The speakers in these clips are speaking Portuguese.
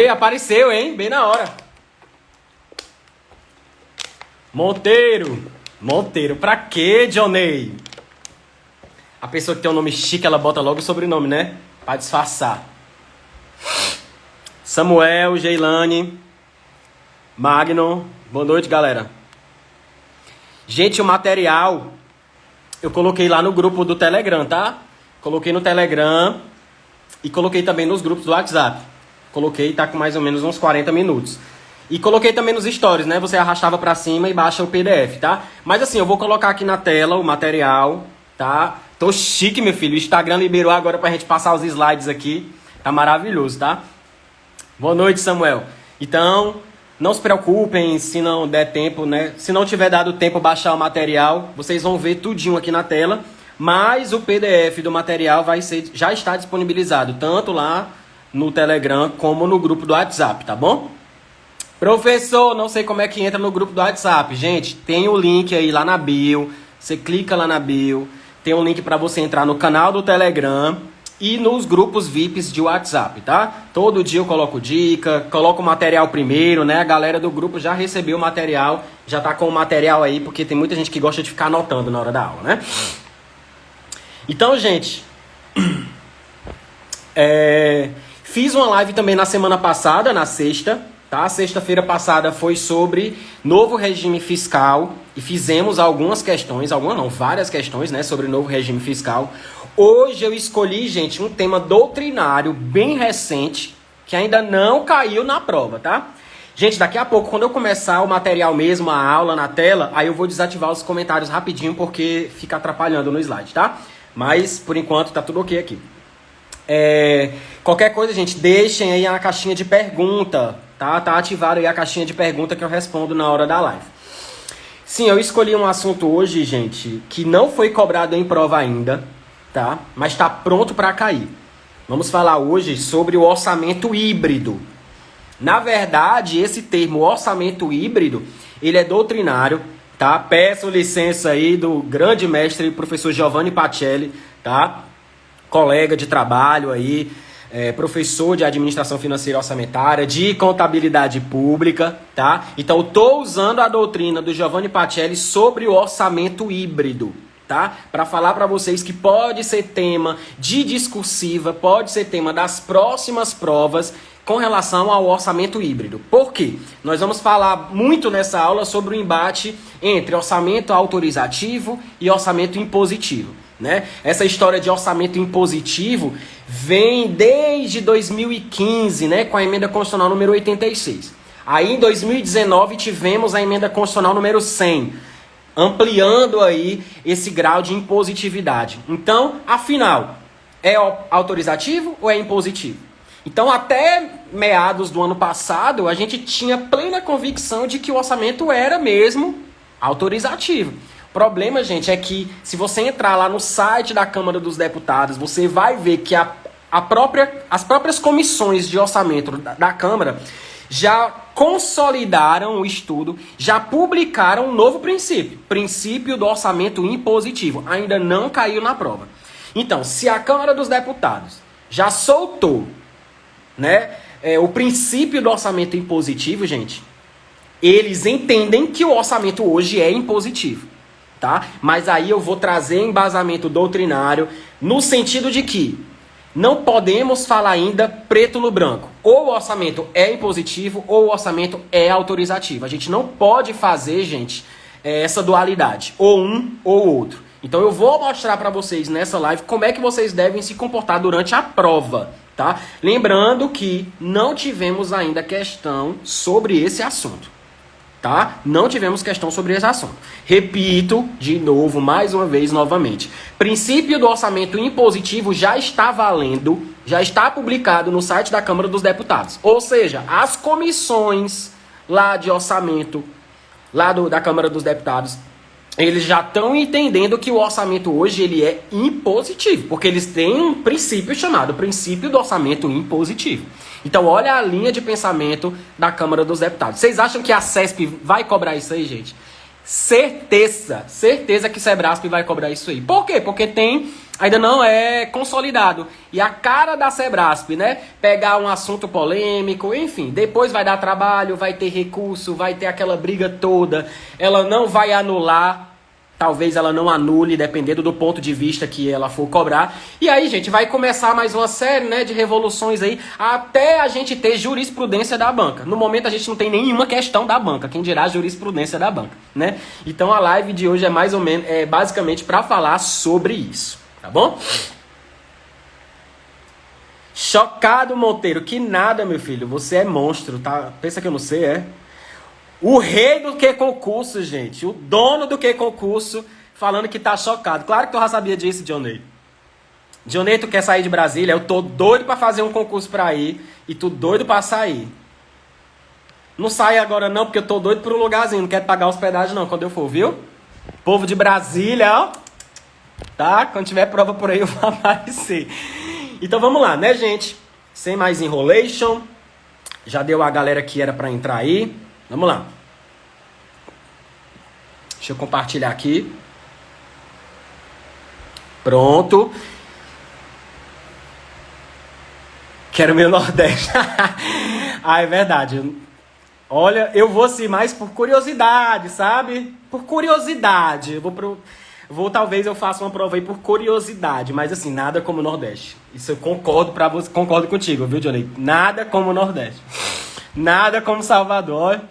Apareceu, hein? Bem na hora. Monteiro, pra quê, Johnny? A pessoa que tem um nome chique, ela bota logo o sobrenome, né? Pra disfarçar. Samuel, Geilane, Magno, boa noite, galera. Gente, o material eu coloquei lá no grupo do Telegram, tá? Coloquei no Telegram e coloquei também nos grupos do WhatsApp. Coloquei, tá com mais ou menos uns 40 minutos. E coloquei também nos stories, né? Você arrastava pra cima e baixa o PDF, tá? Mas assim, eu vou colocar aqui na tela o material, tá? Tô chique, meu filho. O Instagram liberou agora pra gente passar os slides aqui. Tá maravilhoso, tá? Boa noite, Samuel. Então, não se preocupem se não der tempo, né? Se não tiver dado tempo baixar o material, vocês vão ver tudinho aqui na tela. Mas o PDF do material já está disponibilizado, tanto lá no Telegram como no grupo do WhatsApp, tá bom? Professor, não sei como é que entra no grupo do WhatsApp. Gente, tem o link aí lá na bio. Você clica lá na bio. Tem um link para você entrar no canal do Telegram e nos grupos VIPs de WhatsApp, tá? Todo dia eu coloco dica, coloco o material primeiro, né? A galera do grupo já recebeu o material, já tá com o material aí, porque tem muita gente que gosta de ficar anotando na hora da aula, né? Então, gente, fiz uma live também na semana passada, na sexta, tá? Sexta-feira passada foi sobre novo regime fiscal e fizemos várias questões, né, sobre o novo regime fiscal. Hoje eu escolhi, gente, um tema doutrinário bem recente, que ainda não caiu na prova, tá? Gente, daqui a pouco, quando eu começar o material mesmo, a aula na tela, aí eu vou desativar os comentários rapidinho, porque fica atrapalhando no slide, tá? Mas, por enquanto, tá tudo ok aqui. Qualquer coisa, gente, deixem aí na caixinha de pergunta, tá? Tá ativado aí a caixinha de pergunta que eu respondo na hora da live. Sim, eu escolhi um assunto hoje, gente, que não foi cobrado em prova ainda, tá? Mas tá pronto para cair. Vamos falar hoje sobre o orçamento híbrido. Na verdade, esse termo orçamento híbrido, ele é doutrinário, tá? Peço licença aí do grande mestre professor Giovanni Pacelli, tá? Colega de trabalho aí, professor de administração financeira e orçamentária, de contabilidade pública, tá? Então, eu tô usando a doutrina do Giovanni Pacelli sobre o orçamento híbrido, tá? Para falar para vocês que pode ser tema de discursiva, pode ser tema das próximas provas com relação ao orçamento híbrido. Por quê? Nós vamos falar muito nessa aula sobre o embate entre orçamento autorizativo e orçamento impositivo, né? Essa história de orçamento impositivo vem desde 2015, né, com a emenda constitucional número 86. Aí em 2019 tivemos a emenda constitucional número 100, ampliando aí esse grau de impositividade. Então, afinal, é autorizativo ou é impositivo? Então, até meados do ano passado, a gente tinha plena convicção de que o orçamento era mesmo autorizativo. O problema, gente, é que se você entrar lá no site da Câmara dos Deputados, você vai ver que as próprias comissões de orçamento da Câmara já consolidaram o estudo, já publicaram um novo princípio do orçamento impositivo. Ainda não caiu na prova. Então, se a Câmara dos Deputados já soltou, né, o princípio do orçamento impositivo, gente, eles entendem que o orçamento hoje é impositivo, tá? Mas aí eu vou trazer embasamento doutrinário no sentido de que não podemos falar ainda preto no branco. Ou o orçamento é impositivo ou o orçamento é autorizativo. A gente não pode fazer, gente, essa dualidade, ou um ou outro. Então eu vou mostrar para vocês nessa live como é que vocês devem se comportar durante a prova, tá? Lembrando que não tivemos ainda questão sobre esse assunto, tá? Não tivemos questão sobre esse assunto. Repito de novo, mais uma vez, novamente. Princípio do orçamento impositivo já está valendo, já está publicado no site da Câmara dos Deputados. Ou seja, as comissões lá de orçamento, da Câmara dos Deputados, eles já estão entendendo que o orçamento hoje ele é impositivo, porque eles têm um princípio chamado princípio do orçamento impositivo. Então, olha a linha de pensamento da Câmara dos Deputados. Vocês acham que a CESP vai cobrar isso aí, gente? Certeza que Sebrasp vai cobrar isso aí. Por quê? Porque ainda não é consolidado. E a cara da Sebrasp, né? Pegar um assunto polêmico, enfim, depois vai dar trabalho, vai ter recurso, vai ter aquela briga toda. Ela não vai anular. Talvez ela não anule, dependendo do ponto de vista que ela for cobrar. E aí, gente, vai começar mais uma série, né, de revoluções aí, até a gente ter jurisprudência da banca. No momento a gente não tem nenhuma questão da banca, quem dirá jurisprudência da banca, né? Então a live de hoje é mais ou menos, basicamente para falar sobre isso, tá bom? Chocado, Monteiro, que nada, meu filho, você é monstro, tá? Pensa que eu não sei, é? O rei do que concurso, gente. O dono do que concurso falando que tá chocado. Claro que tu já sabia disso, Dionei. Dionei, tu quer sair de Brasília? Eu tô doido pra fazer um concurso pra ir. E tu doido pra sair. Não sai agora não, porque eu tô doido por um lugarzinho. Não quero pagar hospedagem não, quando eu for, viu? Povo de Brasília, ó. Tá? Quando tiver prova por aí eu vou aparecer. Então vamos lá, né, gente? Sem mais enrolation. Já deu a galera que era pra entrar aí. Vamos lá. Deixa eu compartilhar aqui. Pronto. Quero meu Nordeste. Ah, é verdade. Olha, eu vou assim mais por curiosidade, sabe? Por curiosidade. Talvez eu faça uma prova aí por curiosidade, mas assim, nada como o Nordeste. Isso eu concordo contigo, viu, Johnny? Nada como o Nordeste. Nada como Salvador.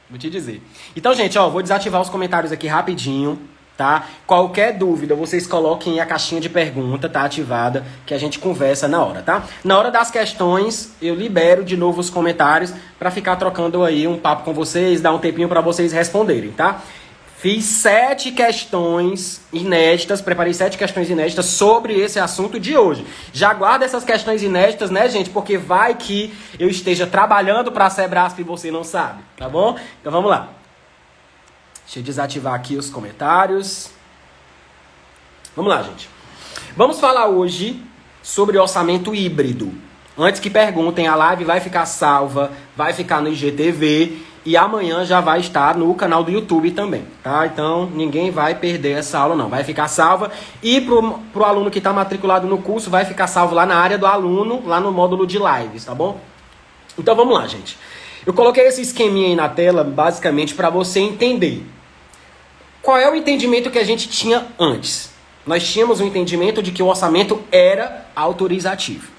Vou te dizer. Então, gente, ó, vou desativar os comentários aqui rapidinho, tá? Qualquer dúvida, vocês coloquem a caixinha de pergunta, tá ativada, que a gente conversa na hora, tá? Na hora das questões, eu libero de novo os comentários pra ficar trocando aí um papo com vocês, dar um tempinho pra vocês responderem, tá? Fiz 7 questões inéditas, preparei 7 questões inéditas sobre esse assunto de hoje. Já guarda essas questões inéditas, né, gente? Porque vai que eu esteja trabalhando para a Sebrasp e você não sabe, tá bom? Então vamos lá. Deixa eu desativar aqui os comentários. Vamos lá, gente. Vamos falar hoje sobre orçamento híbrido. Antes que perguntem, a live vai ficar salva, vai ficar no IGTV... E amanhã já vai estar no canal do YouTube também, tá? Então, ninguém vai perder essa aula, não. Vai ficar salva. E pro aluno que está matriculado no curso, vai ficar salvo lá na área do aluno, lá no módulo de lives, tá bom? Então, vamos lá, gente. Eu coloquei esse esqueminha aí na tela, basicamente, para você entender. Qual é o entendimento que a gente tinha antes? Nós tínhamos o entendimento de que o orçamento era autorizativo.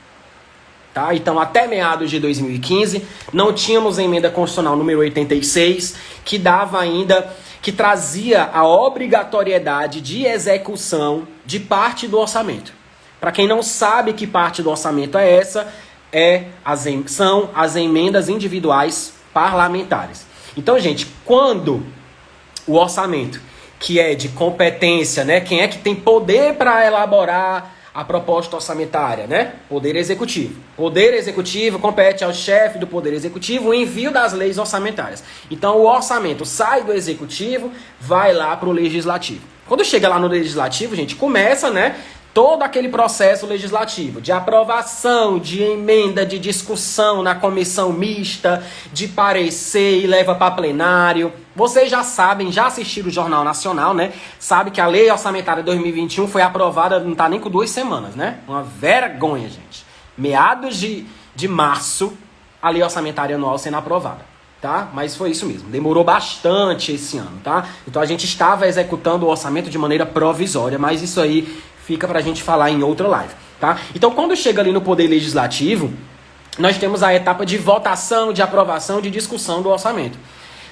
Tá? Então, até meados de 2015, não tínhamos a emenda constitucional número 86, que dava ainda, que trazia a obrigatoriedade de execução de parte do orçamento. Para quem não sabe que parte do orçamento é essa, são as emendas individuais parlamentares. Então, gente, quando o orçamento, que é de competência, né, quem é que tem poder para elaborar a proposta orçamentária, né? Poder Executivo. Poder Executivo compete ao chefe do Poder Executivo o envio das leis orçamentárias. Então, o orçamento sai do Executivo, vai lá para o Legislativo. Quando chega lá no Legislativo, gente, começa, né, todo aquele processo legislativo de aprovação, de emenda, de discussão na comissão mista, de parecer e leva para plenário. Vocês já sabem, já assistiram o Jornal Nacional, né? Sabe que a Lei Orçamentária 2021 foi aprovada, não tá nem com 2 semanas, né? Uma vergonha, gente. Meados de março, a Lei Orçamentária Anual sendo aprovada, tá? Mas foi isso mesmo, demorou bastante esse ano, tá? Então a gente estava executando o orçamento de maneira provisória, mas isso aí fica pra gente falar em outra live, tá? Então quando chega ali no Poder Legislativo, nós temos a etapa de votação, de aprovação, de discussão do orçamento.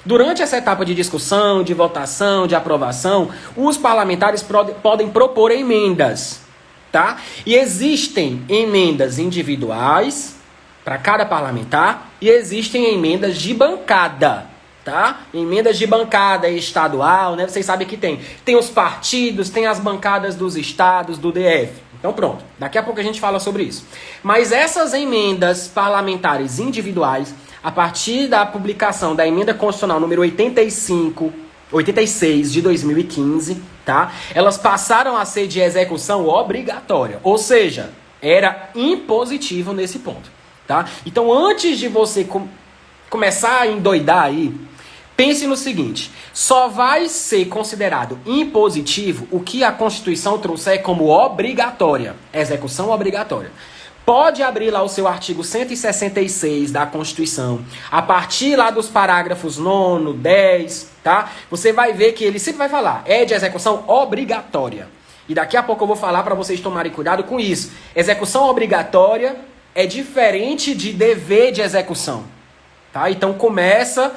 Durante essa etapa de discussão, de votação, de aprovação, os parlamentares podem propor emendas, tá? E existem emendas individuais para cada parlamentar e existem emendas de bancada, tá? Emendas de bancada estadual, né? Vocês sabem que tem. Tem os partidos, tem as bancadas dos estados, do DF. Então pronto, daqui a pouco a gente fala sobre isso. Mas essas emendas parlamentares individuais, a partir da publicação da emenda constitucional número 86 de 2015, tá? Elas passaram a ser de execução obrigatória, ou seja, era impositivo nesse ponto, tá? Então antes de você começar a endoidar aí Pense no seguinte, só vai ser considerado impositivo o que a Constituição trouxer como obrigatória, execução obrigatória. Pode abrir lá o seu artigo 166 da Constituição, a partir lá dos parágrafos 9º, 10, tá? Você vai ver que ele sempre vai falar, é de execução obrigatória. E daqui a pouco eu vou falar para vocês tomarem cuidado com isso. Execução obrigatória é diferente de dever de execução, tá? Então começa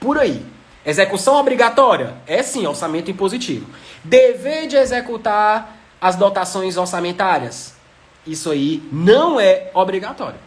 por aí. Execução obrigatória é sim orçamento impositivo. Dever de executar as dotações orçamentárias, isso aí não é obrigatório.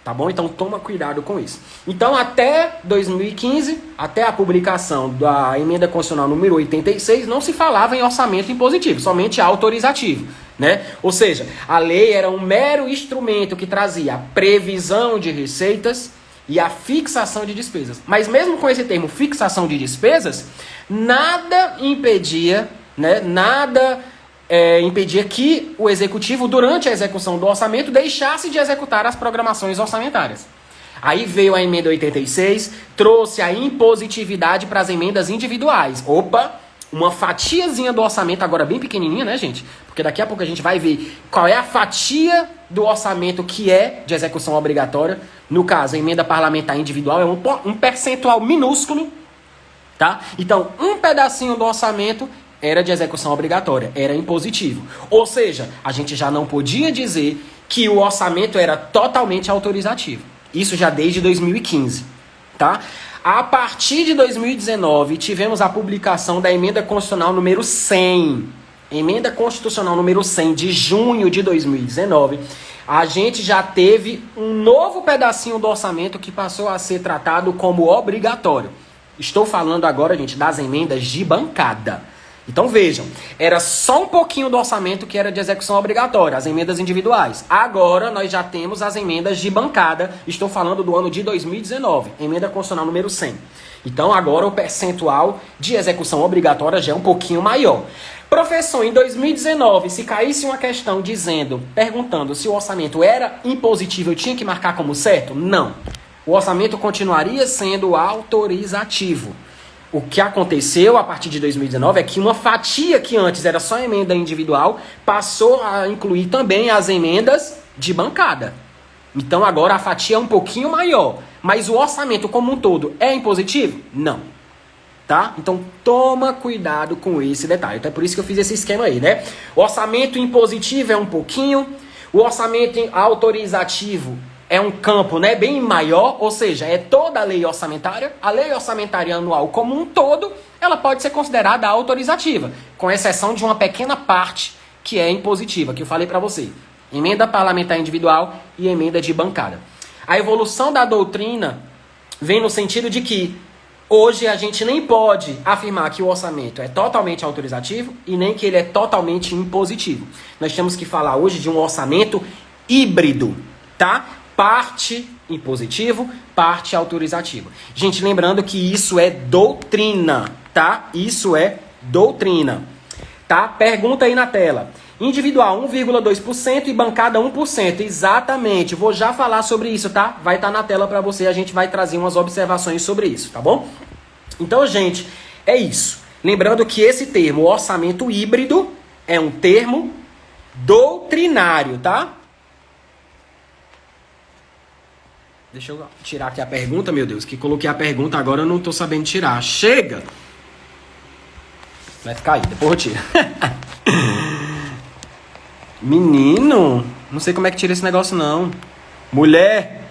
Tá bom? Então toma cuidado com isso. Então até 2015, até a publicação da emenda constitucional número 86, não se falava em orçamento impositivo, somente autorizativo, né? Ou seja, a lei era um mero instrumento que trazia a previsão de receitas e a fixação de despesas. Mas mesmo com esse termo fixação de despesas, nada impedia, né? Impedia que o executivo, durante a execução do orçamento, deixasse de executar as programações orçamentárias. Aí veio a emenda 86, trouxe a impositividade para as emendas individuais. Opa, uma fatiazinha do orçamento, agora bem pequenininha, né, gente? Porque daqui a pouco a gente vai ver qual é a fatia do orçamento que é de execução obrigatória. No caso, a emenda parlamentar individual é um percentual minúsculo, tá? Então, um pedacinho do orçamento era de execução obrigatória, era impositivo. Ou seja, a gente já não podia dizer que o orçamento era totalmente autorizativo. Isso já desde 2015, tá? A partir de 2019, tivemos a publicação da emenda constitucional número 100. Emenda constitucional número 100 de junho de 2019. A gente já teve um novo pedacinho do orçamento que passou a ser tratado como obrigatório. Estou falando agora, gente, das emendas de bancada. Então vejam, era só um pouquinho do orçamento que era de execução obrigatória, as emendas individuais. Agora nós já temos as emendas de bancada, estou falando do ano de 2019, emenda constitucional número 100. Então agora o percentual de execução obrigatória já é um pouquinho maior. Professor, em 2019, se caísse uma questão perguntando se o orçamento era impositivo, eu tinha que marcar como certo? Não. O orçamento continuaria sendo autorizativo. O que aconteceu a partir de 2019 é que uma fatia que antes era só emenda individual passou a incluir também as emendas de bancada. Então agora a fatia é um pouquinho maior. Mas o orçamento como um todo é impositivo? Não. Tá? Então toma cuidado com esse detalhe. Então é por isso que eu fiz esse esquema aí, né? O orçamento impositivo é um pouquinho, o orçamento autorizativo é um campo, né, bem maior, ou seja, é toda a lei orçamentária. A lei orçamentária anual como um todo, ela pode ser considerada autorizativa, com exceção de uma pequena parte que é impositiva, que eu falei para você. Emenda parlamentar individual e emenda de bancada. A evolução da doutrina vem no sentido de que hoje a gente nem pode afirmar que o orçamento é totalmente autorizativo e nem que ele é totalmente impositivo. Nós temos que falar hoje de um orçamento híbrido, tá? Parte impositivo, parte autorizativo. Gente, lembrando que isso é doutrina, tá? Isso é doutrina, tá? Pergunta aí na tela. Individual 1,2% e bancada 1%. Exatamente. Vou já falar sobre isso, tá? Vai estar na tela para você. A gente vai trazer umas observações sobre isso, tá bom? Então, gente, é isso. Lembrando que esse termo, orçamento híbrido, é um termo doutrinário, tá? Deixa eu tirar aqui a pergunta, meu Deus, que coloquei a pergunta, agora eu não tô sabendo tirar. Chega! Vai ficar aí, depois eu tiro. Menino, não sei como é que tira esse negócio, não. Mulher!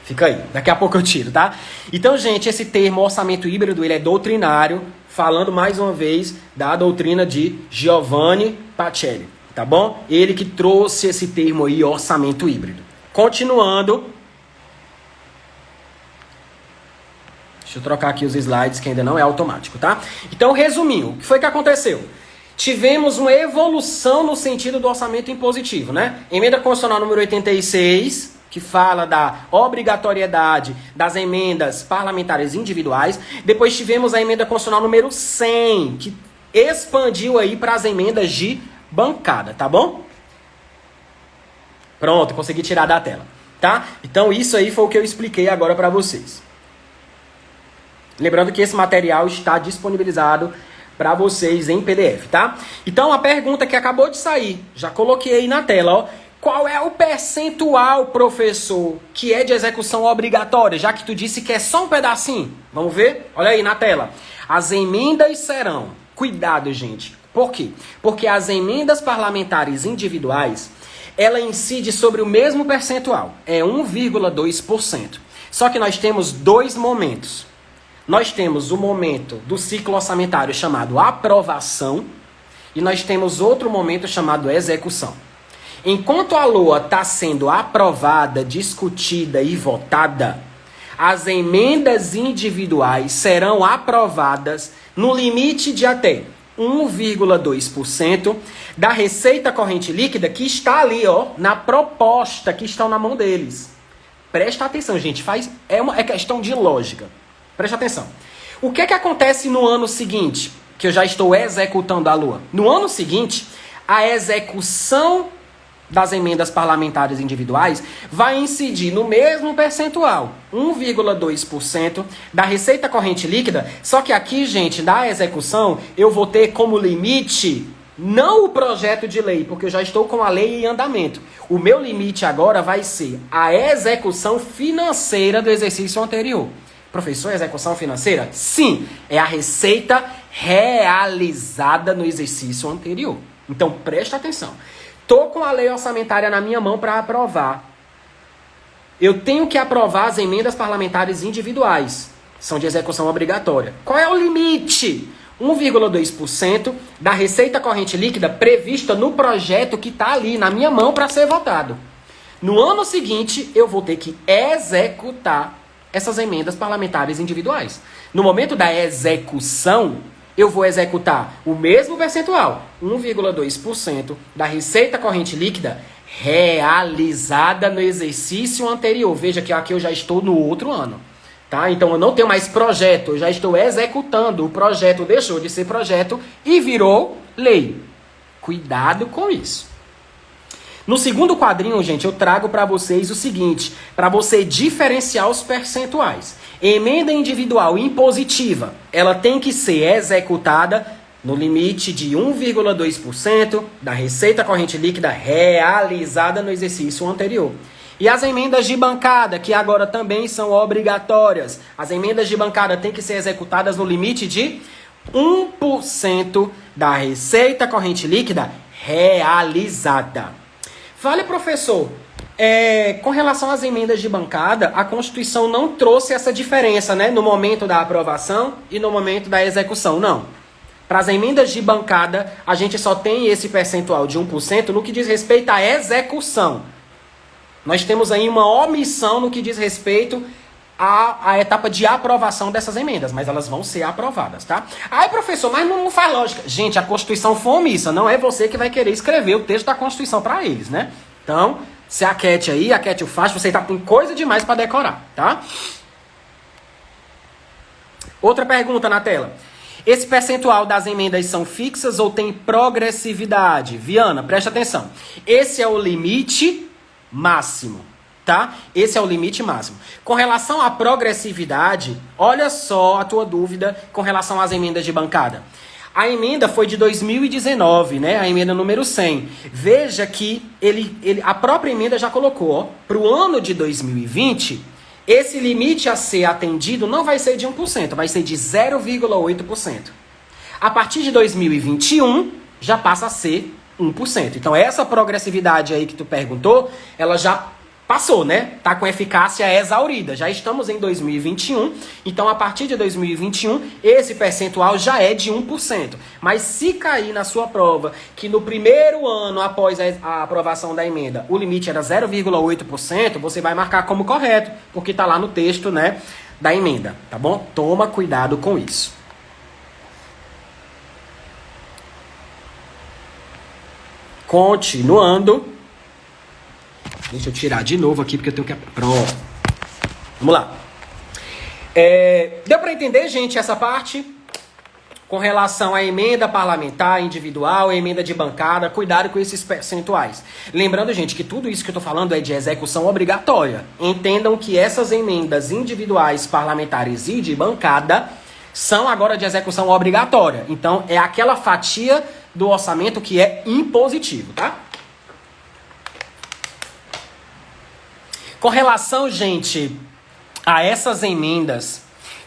Fica aí, daqui a pouco eu tiro, tá? Então, gente, esse termo orçamento híbrido, ele é doutrinário, falando mais uma vez da doutrina de Giovanni Pacelli, tá bom? Ele que trouxe esse termo aí, orçamento híbrido. Continuando. Deixa eu trocar aqui os slides, que ainda não é automático, tá? Então, resumindo, o que foi que aconteceu? Tivemos uma evolução no sentido do orçamento impositivo, né? Emenda constitucional número 86, que fala da obrigatoriedade das emendas parlamentares individuais. Depois tivemos a emenda constitucional número 100, que expandiu aí para as emendas de bancada, tá bom? Pronto, consegui tirar da tela, tá? Então isso aí foi o que eu expliquei agora para vocês. Lembrando que esse material está disponibilizado para vocês em PDF, tá? Então, a pergunta que acabou de sair, já coloquei aí na tela, ó. Qual é o percentual, professor, que é de execução obrigatória, já que tu disse que é só um pedacinho? Vamos ver? Olha aí na tela. As emendas serão... Cuidado, gente. Por quê? Porque as emendas parlamentares individuais, ela incide sobre o mesmo percentual. É 1,2%. Só que nós temos dois momentos. Nós temos o momento do ciclo orçamentário chamado aprovação e nós temos outro momento chamado execução. Enquanto a LOA está sendo aprovada, discutida e votada, as emendas individuais serão aprovadas no limite de até 1,2% da receita corrente líquida que está ali, ó, na proposta que estão na mão deles. Presta atenção, gente, é questão de lógica. Presta atenção. O que é que acontece no ano seguinte, que eu já estou executando a LOA? No ano seguinte, a execução das emendas parlamentares individuais vai incidir no mesmo percentual, 1,2% da receita corrente líquida, só que aqui, gente, da execução, eu vou ter como limite não o projeto de lei, porque eu já estou com a lei em andamento. O meu limite agora vai ser a execução financeira do exercício anterior. Professor, execução financeira? Sim, é a receita realizada no exercício anterior. Então, presta atenção. Estou com a lei orçamentária na minha mão para aprovar. Eu tenho que aprovar as emendas parlamentares individuais. São de execução obrigatória. Qual é o limite? 1,2% da receita corrente líquida prevista no projeto que está ali na minha mão para ser votado. No ano seguinte, eu vou ter que executar essas emendas parlamentares individuais. No momento da execução, eu vou executar o mesmo percentual, 1,2% da receita corrente líquida realizada no exercício anterior. Veja que aqui eu já estou no outro ano, tá? Então eu não tenho mais projeto, eu já estou executando. O projeto deixou de ser projeto e virou lei. Cuidado com isso. No segundo quadrinho, gente, eu trago para vocês o seguinte, para você diferenciar os percentuais. Emenda individual impositiva, ela tem que ser executada no limite de 1,2% da receita corrente líquida realizada no exercício anterior. E as emendas de bancada, que agora também são obrigatórias, as emendas de bancada têm que ser executadas no limite de 1% da receita corrente líquida realizada. Vale, professor, com relação às emendas de bancada, a Constituição não trouxe essa diferença, né, no momento da aprovação e no momento da execução, não. Para as emendas de bancada, a gente só tem esse percentual de 1% no que diz respeito à execução. Nós temos aí uma omissão no que diz respeito à etapa de aprovação dessas emendas, mas elas vão ser aprovadas, tá? Aí, professor, mas não faz lógica. Gente, a Constituição foi omissa, não é você que vai querer escrever o texto da Constituição para eles, né? Então, se aquete aí, aquete o faz, você tem coisa demais para decorar, tá? Outra pergunta na tela. Esse percentual das emendas são fixas ou tem progressividade? Viana, presta atenção. Esse é o limite máximo. Tá? Esse é o limite máximo. Com relação à progressividade, olha só a tua dúvida com relação às emendas de bancada. A emenda foi de 2019, né? A emenda número 100. Veja que a própria emenda já colocou, para o ano de 2020, esse limite a ser atendido não vai ser de 1%, vai ser de 0,8%. A partir de 2021, já passa a ser 1%. Então, essa progressividade aí que tu perguntou, ela já passou, né? Tá com eficácia exaurida. Já estamos em 2021. Então, a partir de 2021, esse percentual já é de 1%. Mas se cair na sua prova que no primeiro ano após a aprovação da emenda, o limite era 0,8%, você vai marcar como correto, porque tá lá no texto, né, da emenda, tá bom? Toma cuidado com isso. Continuando. Deixa eu tirar de novo aqui, porque eu tenho que... Pronto. Vamos lá. Deu para entender, gente, essa parte? Com relação à emenda parlamentar, individual, emenda de bancada, cuidado com esses percentuais. Lembrando, gente, que tudo isso que eu estou falando é de execução obrigatória. Entendam que essas emendas individuais, parlamentares e de bancada são agora de execução obrigatória. Então, é aquela fatia do orçamento que é impositivo, tá? Com relação, gente, a essas emendas,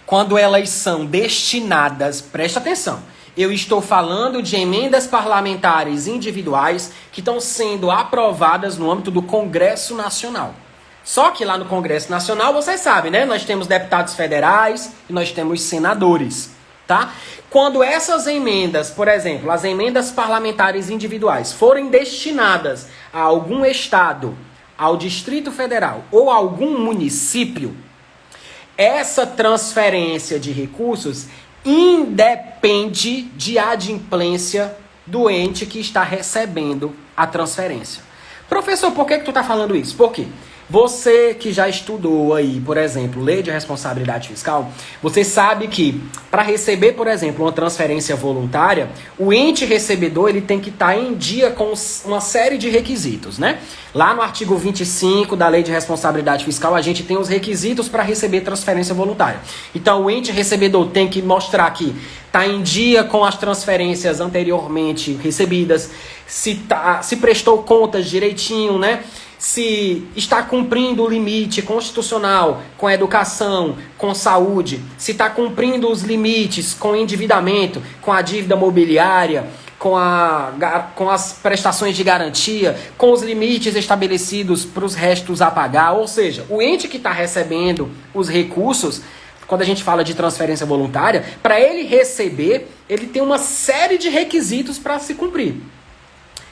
quando elas são destinadas, presta atenção, eu estou falando de emendas parlamentares individuais que estão sendo aprovadas no âmbito do Congresso Nacional. Só que lá no Congresso Nacional, vocês sabem, né? Nós temos deputados federais e nós temos senadores, tá? Quando essas emendas, por exemplo, as emendas parlamentares individuais, forem destinadas a algum estado, ao Distrito Federal ou a algum município, essa transferência de recursos independe de adimplência do ente que está recebendo a transferência. Professor, por que tu está falando isso? Por quê? Você que já estudou aí, por exemplo, Lei de Responsabilidade Fiscal, você sabe que para receber, por exemplo, uma transferência voluntária, o ente recebedor ele tem que estar em dia com uma série de requisitos, né? Lá no artigo 25 da Lei de Responsabilidade Fiscal, a gente tem os requisitos para receber transferência voluntária. Então, o ente recebedor tem que mostrar que está em dia com as transferências anteriormente recebidas, se prestou contas direitinho, né? Se está cumprindo o limite constitucional com a educação, com saúde, se está cumprindo os limites com o endividamento, com a dívida mobiliária, com as prestações de garantia, com os limites estabelecidos para os restos a pagar. Ou seja, o ente que está recebendo os recursos, quando a gente fala de transferência voluntária, para ele receber, ele tem uma série de requisitos para se cumprir.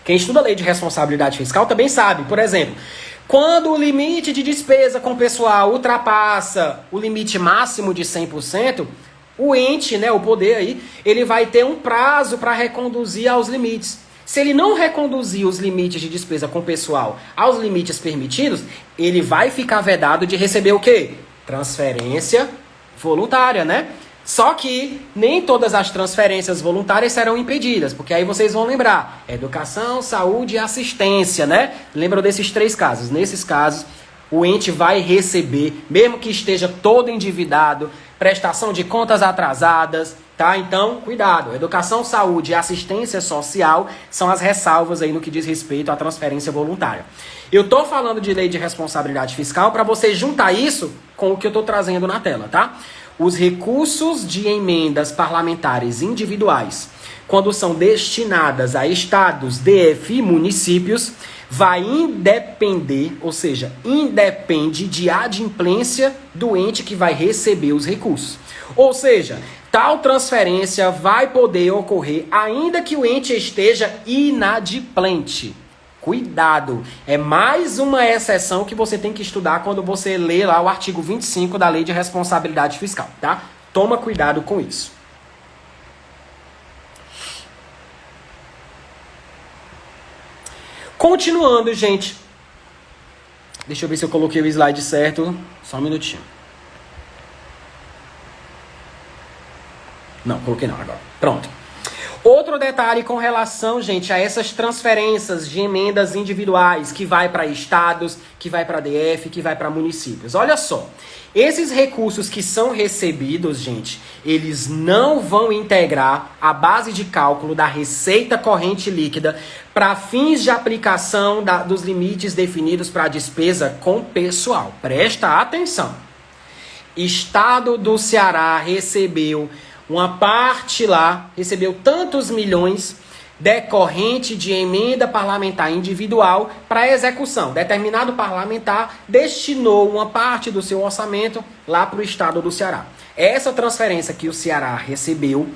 Quem estuda a Lei de Responsabilidade Fiscal também sabe, por exemplo, quando o limite de despesa com pessoal ultrapassa o limite máximo de 100%, o ente, né, o poder aí, ele vai ter um prazo para reconduzir aos limites. Se ele não reconduzir os limites de despesa com pessoal aos limites permitidos, ele vai ficar vedado de receber o quê? Transferência voluntária, né? Só que nem todas as transferências voluntárias serão impedidas, porque aí vocês vão lembrar, educação, saúde e assistência, né? Lembram desses 3 casos. Nesses casos, o ente vai receber, mesmo que esteja todo endividado, prestação de contas atrasadas, tá? Então, cuidado. Educação, saúde e assistência social são as ressalvas aí no que diz respeito à transferência voluntária. Eu tô falando de Lei de Responsabilidade Fiscal para você juntar isso com o que eu tô trazendo na tela, tá? Os recursos de emendas parlamentares individuais, quando são destinadas a estados, DF e municípios, vai independer, ou seja, independe de adimplência do ente que vai receber os recursos. Ou seja, tal transferência vai poder ocorrer ainda que o ente esteja inadimplente. Cuidado, é mais uma exceção que você tem que estudar quando você lê lá o artigo 25 da Lei de Responsabilidade Fiscal, tá? Toma cuidado com isso. Continuando, gente. Deixa eu ver se eu coloquei o slide certo. Só um minutinho. Não, coloquei não agora. Pronto. Outro detalhe com relação, gente, a essas transferências de emendas individuais que vai para estados, que vai para DF, que vai para municípios. Olha só, esses recursos que são recebidos, gente, eles não vão integrar a base de cálculo da receita corrente líquida para fins de aplicação dos limites definidos para a despesa com pessoal. Presta atenção. Estado do Ceará recebeu uma parte lá, recebeu tantos milhões decorrente de emenda parlamentar individual para execução. Determinado parlamentar destinou uma parte do seu orçamento lá para o estado do Ceará. Essa transferência que o Ceará recebeu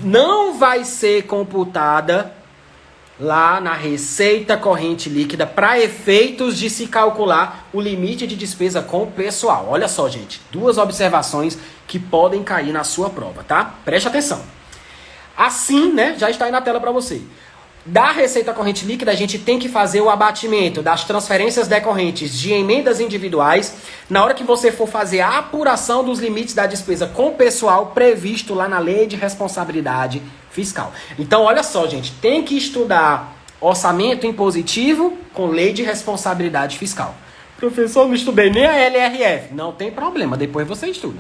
não vai ser computada lá na receita corrente líquida para efeitos de se calcular o limite de despesa com o pessoal. Olha só, gente, 2 observações que podem cair na sua prova, tá? Preste atenção. Assim, né, já está aí na tela para você. Da receita corrente líquida, a gente tem que fazer o abatimento das transferências decorrentes de emendas individuais na hora que você for fazer a apuração dos limites da despesa com o pessoal previsto lá na Lei de Responsabilidade Fiscal. Então, olha só, gente, tem que estudar orçamento impositivo com Lei de Responsabilidade Fiscal. Professor, não estudei nem a LRF. Não tem problema, depois você estuda,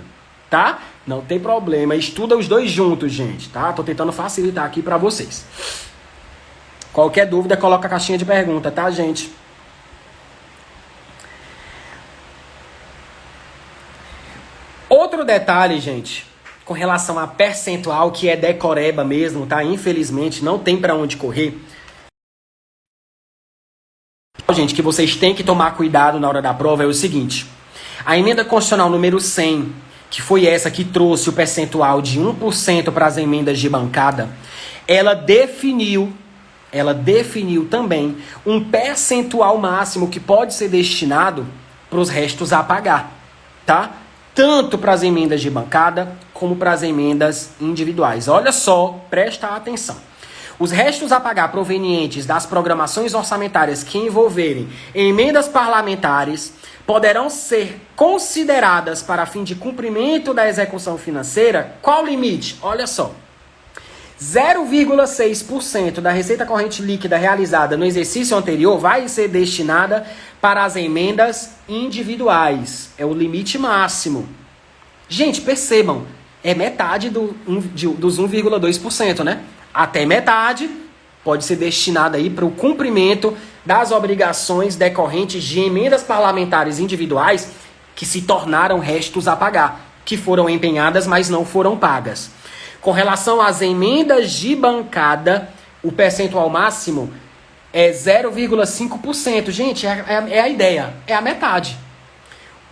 tá? Não tem problema, estuda os dois juntos, gente, tá? Tô tentando facilitar aqui pra vocês. Qualquer dúvida, coloca a caixinha de pergunta, tá, gente? Outro detalhe, gente, com relação a percentual, que é decoreba mesmo, tá? Infelizmente, não tem pra onde correr. Gente, que vocês têm que tomar cuidado na hora da prova é o seguinte. A emenda constitucional número 100, que foi essa que trouxe o percentual de 1% para as emendas de bancada, ela definiu também um percentual máximo que pode ser destinado para os restos a pagar, tá? Tanto para as emendas de bancada como para as emendas individuais. Olha só, presta atenção. Os restos a pagar provenientes das programações orçamentárias que envolverem emendas parlamentares poderão ser consideradas para fim de cumprimento da execução financeira. Qual o limite? Olha só. 0,6% da receita corrente líquida realizada no exercício anterior vai ser destinada para as emendas individuais. É o limite máximo. Gente, percebam, é metade dos 1,2%, né? Até metade pode ser destinada aí para o cumprimento das obrigações decorrentes de emendas parlamentares individuais que se tornaram restos a pagar, que foram empenhadas, mas não foram pagas. Com relação às emendas de bancada, o percentual máximo é 0,5%. Gente, é a ideia, é a metade.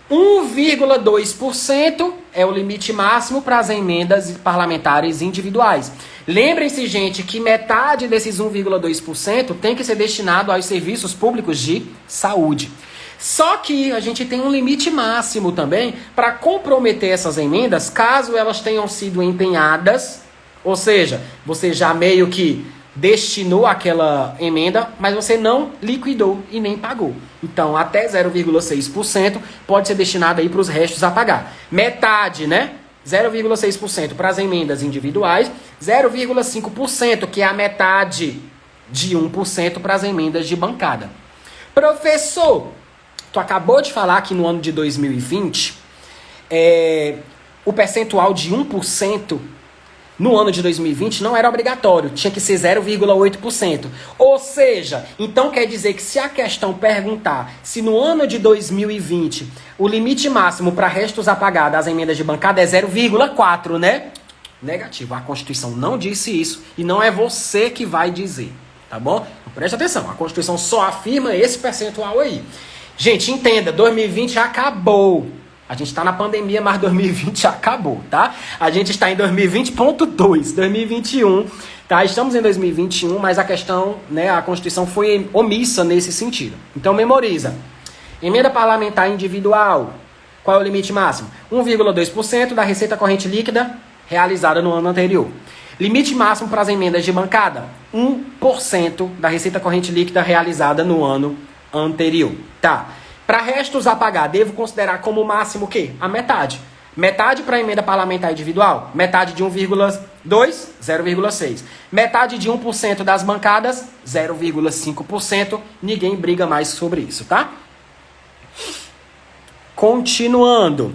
1,2% é o limite máximo para as emendas parlamentares individuais. Lembrem-se, gente, que metade desses 1,2% tem que ser destinado aos serviços públicos de saúde. Só que a gente tem um limite máximo também para comprometer essas emendas, caso elas tenham sido empenhadas, ou seja, você já meio que destinou aquela emenda, mas você não liquidou e nem pagou. Então, até 0,6% pode ser destinado aí para os restos a pagar. Metade, né? 0,6% para as emendas individuais, 0,5%, que é a metade de 1% para as emendas de bancada. Professor, tu acabou de falar que no ano de 2020, o percentual de 1% no ano de 2020 não era obrigatório, tinha que ser 0,8%. Ou seja, então quer dizer que se a questão perguntar se no ano de 2020 o limite máximo para restos a pagar das emendas de bancada é 0,4%, né? Negativo, a Constituição não disse isso e não é você que vai dizer, tá bom? Preste atenção, a Constituição só afirma esse percentual aí. Gente, entenda, 2020 acabou. A gente está na pandemia, mas 2020 acabou, tá? A gente está em 2020.2, 2021, tá? Estamos em 2021, mas a questão, né, a Constituição foi omissa nesse sentido. Então, memoriza. Emenda parlamentar individual. Qual é o limite máximo? 1,2% da receita corrente líquida realizada no ano anterior. Limite máximo para as emendas de bancada? 1% da receita corrente líquida realizada no ano anterior. Tá? Para restos a pagar, devo considerar como máximo o quê? A metade. Metade para a emenda parlamentar individual, metade de 1,2, 0,6. Metade de 1% das bancadas, 0,5%. Ninguém briga mais sobre isso, tá? Continuando.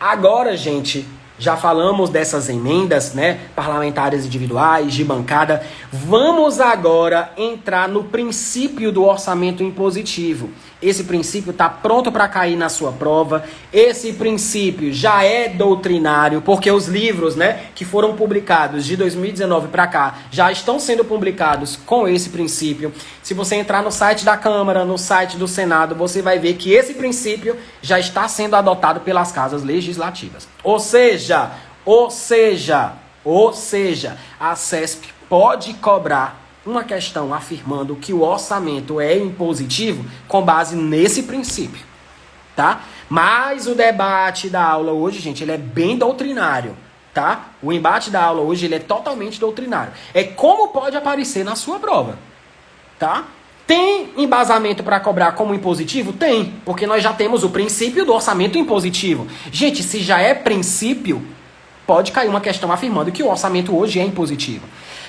Agora, gente, já falamos dessas emendas, né, parlamentares individuais, de bancada. Vamos agora entrar no princípio do orçamento impositivo. Esse princípio está pronto para cair na sua prova. Esse princípio já é doutrinário, porque os livros, né, que foram publicados de 2019 para cá já estão sendo publicados com esse princípio. Se você entrar no site da Câmara, no site do Senado, você vai ver que esse princípio já está sendo adotado pelas casas legislativas. Ou seja, a CESP pode cobrar uma questão afirmando que o orçamento é impositivo com base nesse princípio, tá? Mas o debate da aula hoje, gente, ele é bem doutrinário, tá? O embate da aula hoje ele é totalmente doutrinário. É como pode aparecer na sua prova, tá? Tem embasamento para cobrar como impositivo? Tem, porque nós já temos o princípio do orçamento impositivo. Gente, se já é princípio, pode cair uma questão afirmando que o orçamento hoje é impositivo.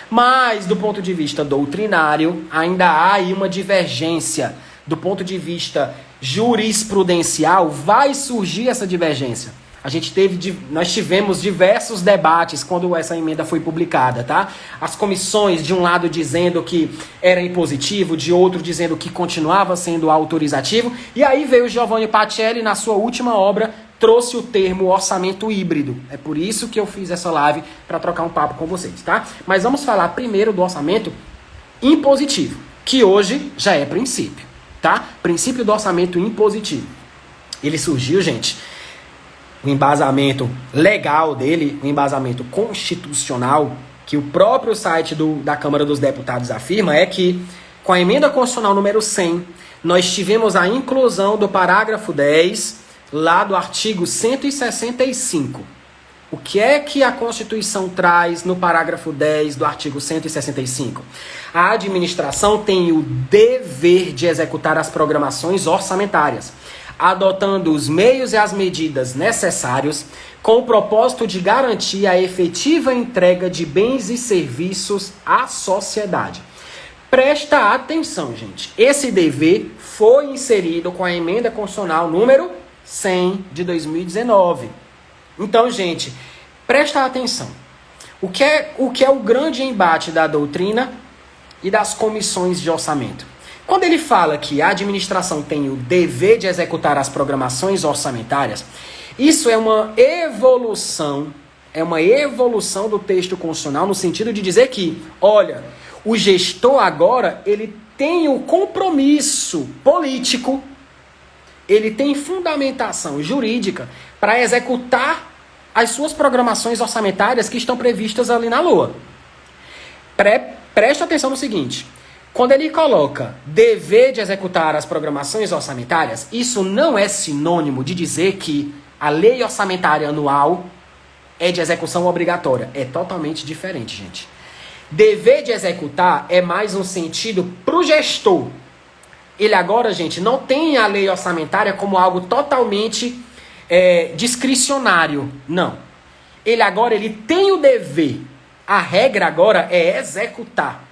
Mas, do ponto de vista doutrinário, ainda há aí uma divergência. Do ponto de vista jurisprudencial, vai surgir essa divergência. Nós tivemos diversos debates quando essa emenda foi publicada, tá? As comissões, de um lado dizendo que era impositivo, de outro dizendo que continuava sendo autorizativo. E aí veio o Giovanni Pacelli, na sua última obra, trouxe o termo orçamento híbrido. É por isso que eu fiz essa live, para trocar um papo com vocês, tá? Mas vamos falar primeiro do orçamento impositivo, que hoje já é princípio, tá? Princípio do orçamento impositivo. Ele surgiu, gente, o embasamento legal dele, o embasamento constitucional, que o próprio site da Câmara dos Deputados afirma, é que, com a emenda constitucional número 100, nós tivemos a inclusão do parágrafo 10, lá do artigo 165. O que é que a Constituição traz no parágrafo 10 do artigo 165? A administração tem o dever de executar as programações orçamentárias, adotando os meios e as medidas necessários com o propósito de garantir a efetiva entrega de bens e serviços à sociedade. Presta atenção, gente. Esse dever foi inserido com a emenda constitucional número 100 de 2019. Então, gente, presta atenção. O que é o grande embate da doutrina e das comissões de orçamento? Quando ele fala que a administração tem o dever de executar as programações orçamentárias, isso é uma evolução do texto constitucional no sentido de dizer que, olha, o gestor agora, ele tem o compromisso político, ele tem fundamentação jurídica para executar as suas programações orçamentárias que estão previstas ali na LOA. Preste atenção no seguinte: quando ele coloca dever de executar as programações orçamentárias, isso não é sinônimo de dizer que a lei orçamentária anual é de execução obrigatória. É totalmente diferente, gente. Dever de executar é mais um sentido para o gestor. Ele agora, gente, não tem a lei orçamentária como algo totalmente discricionário. Não. Ele tem o dever. A regra agora é executar.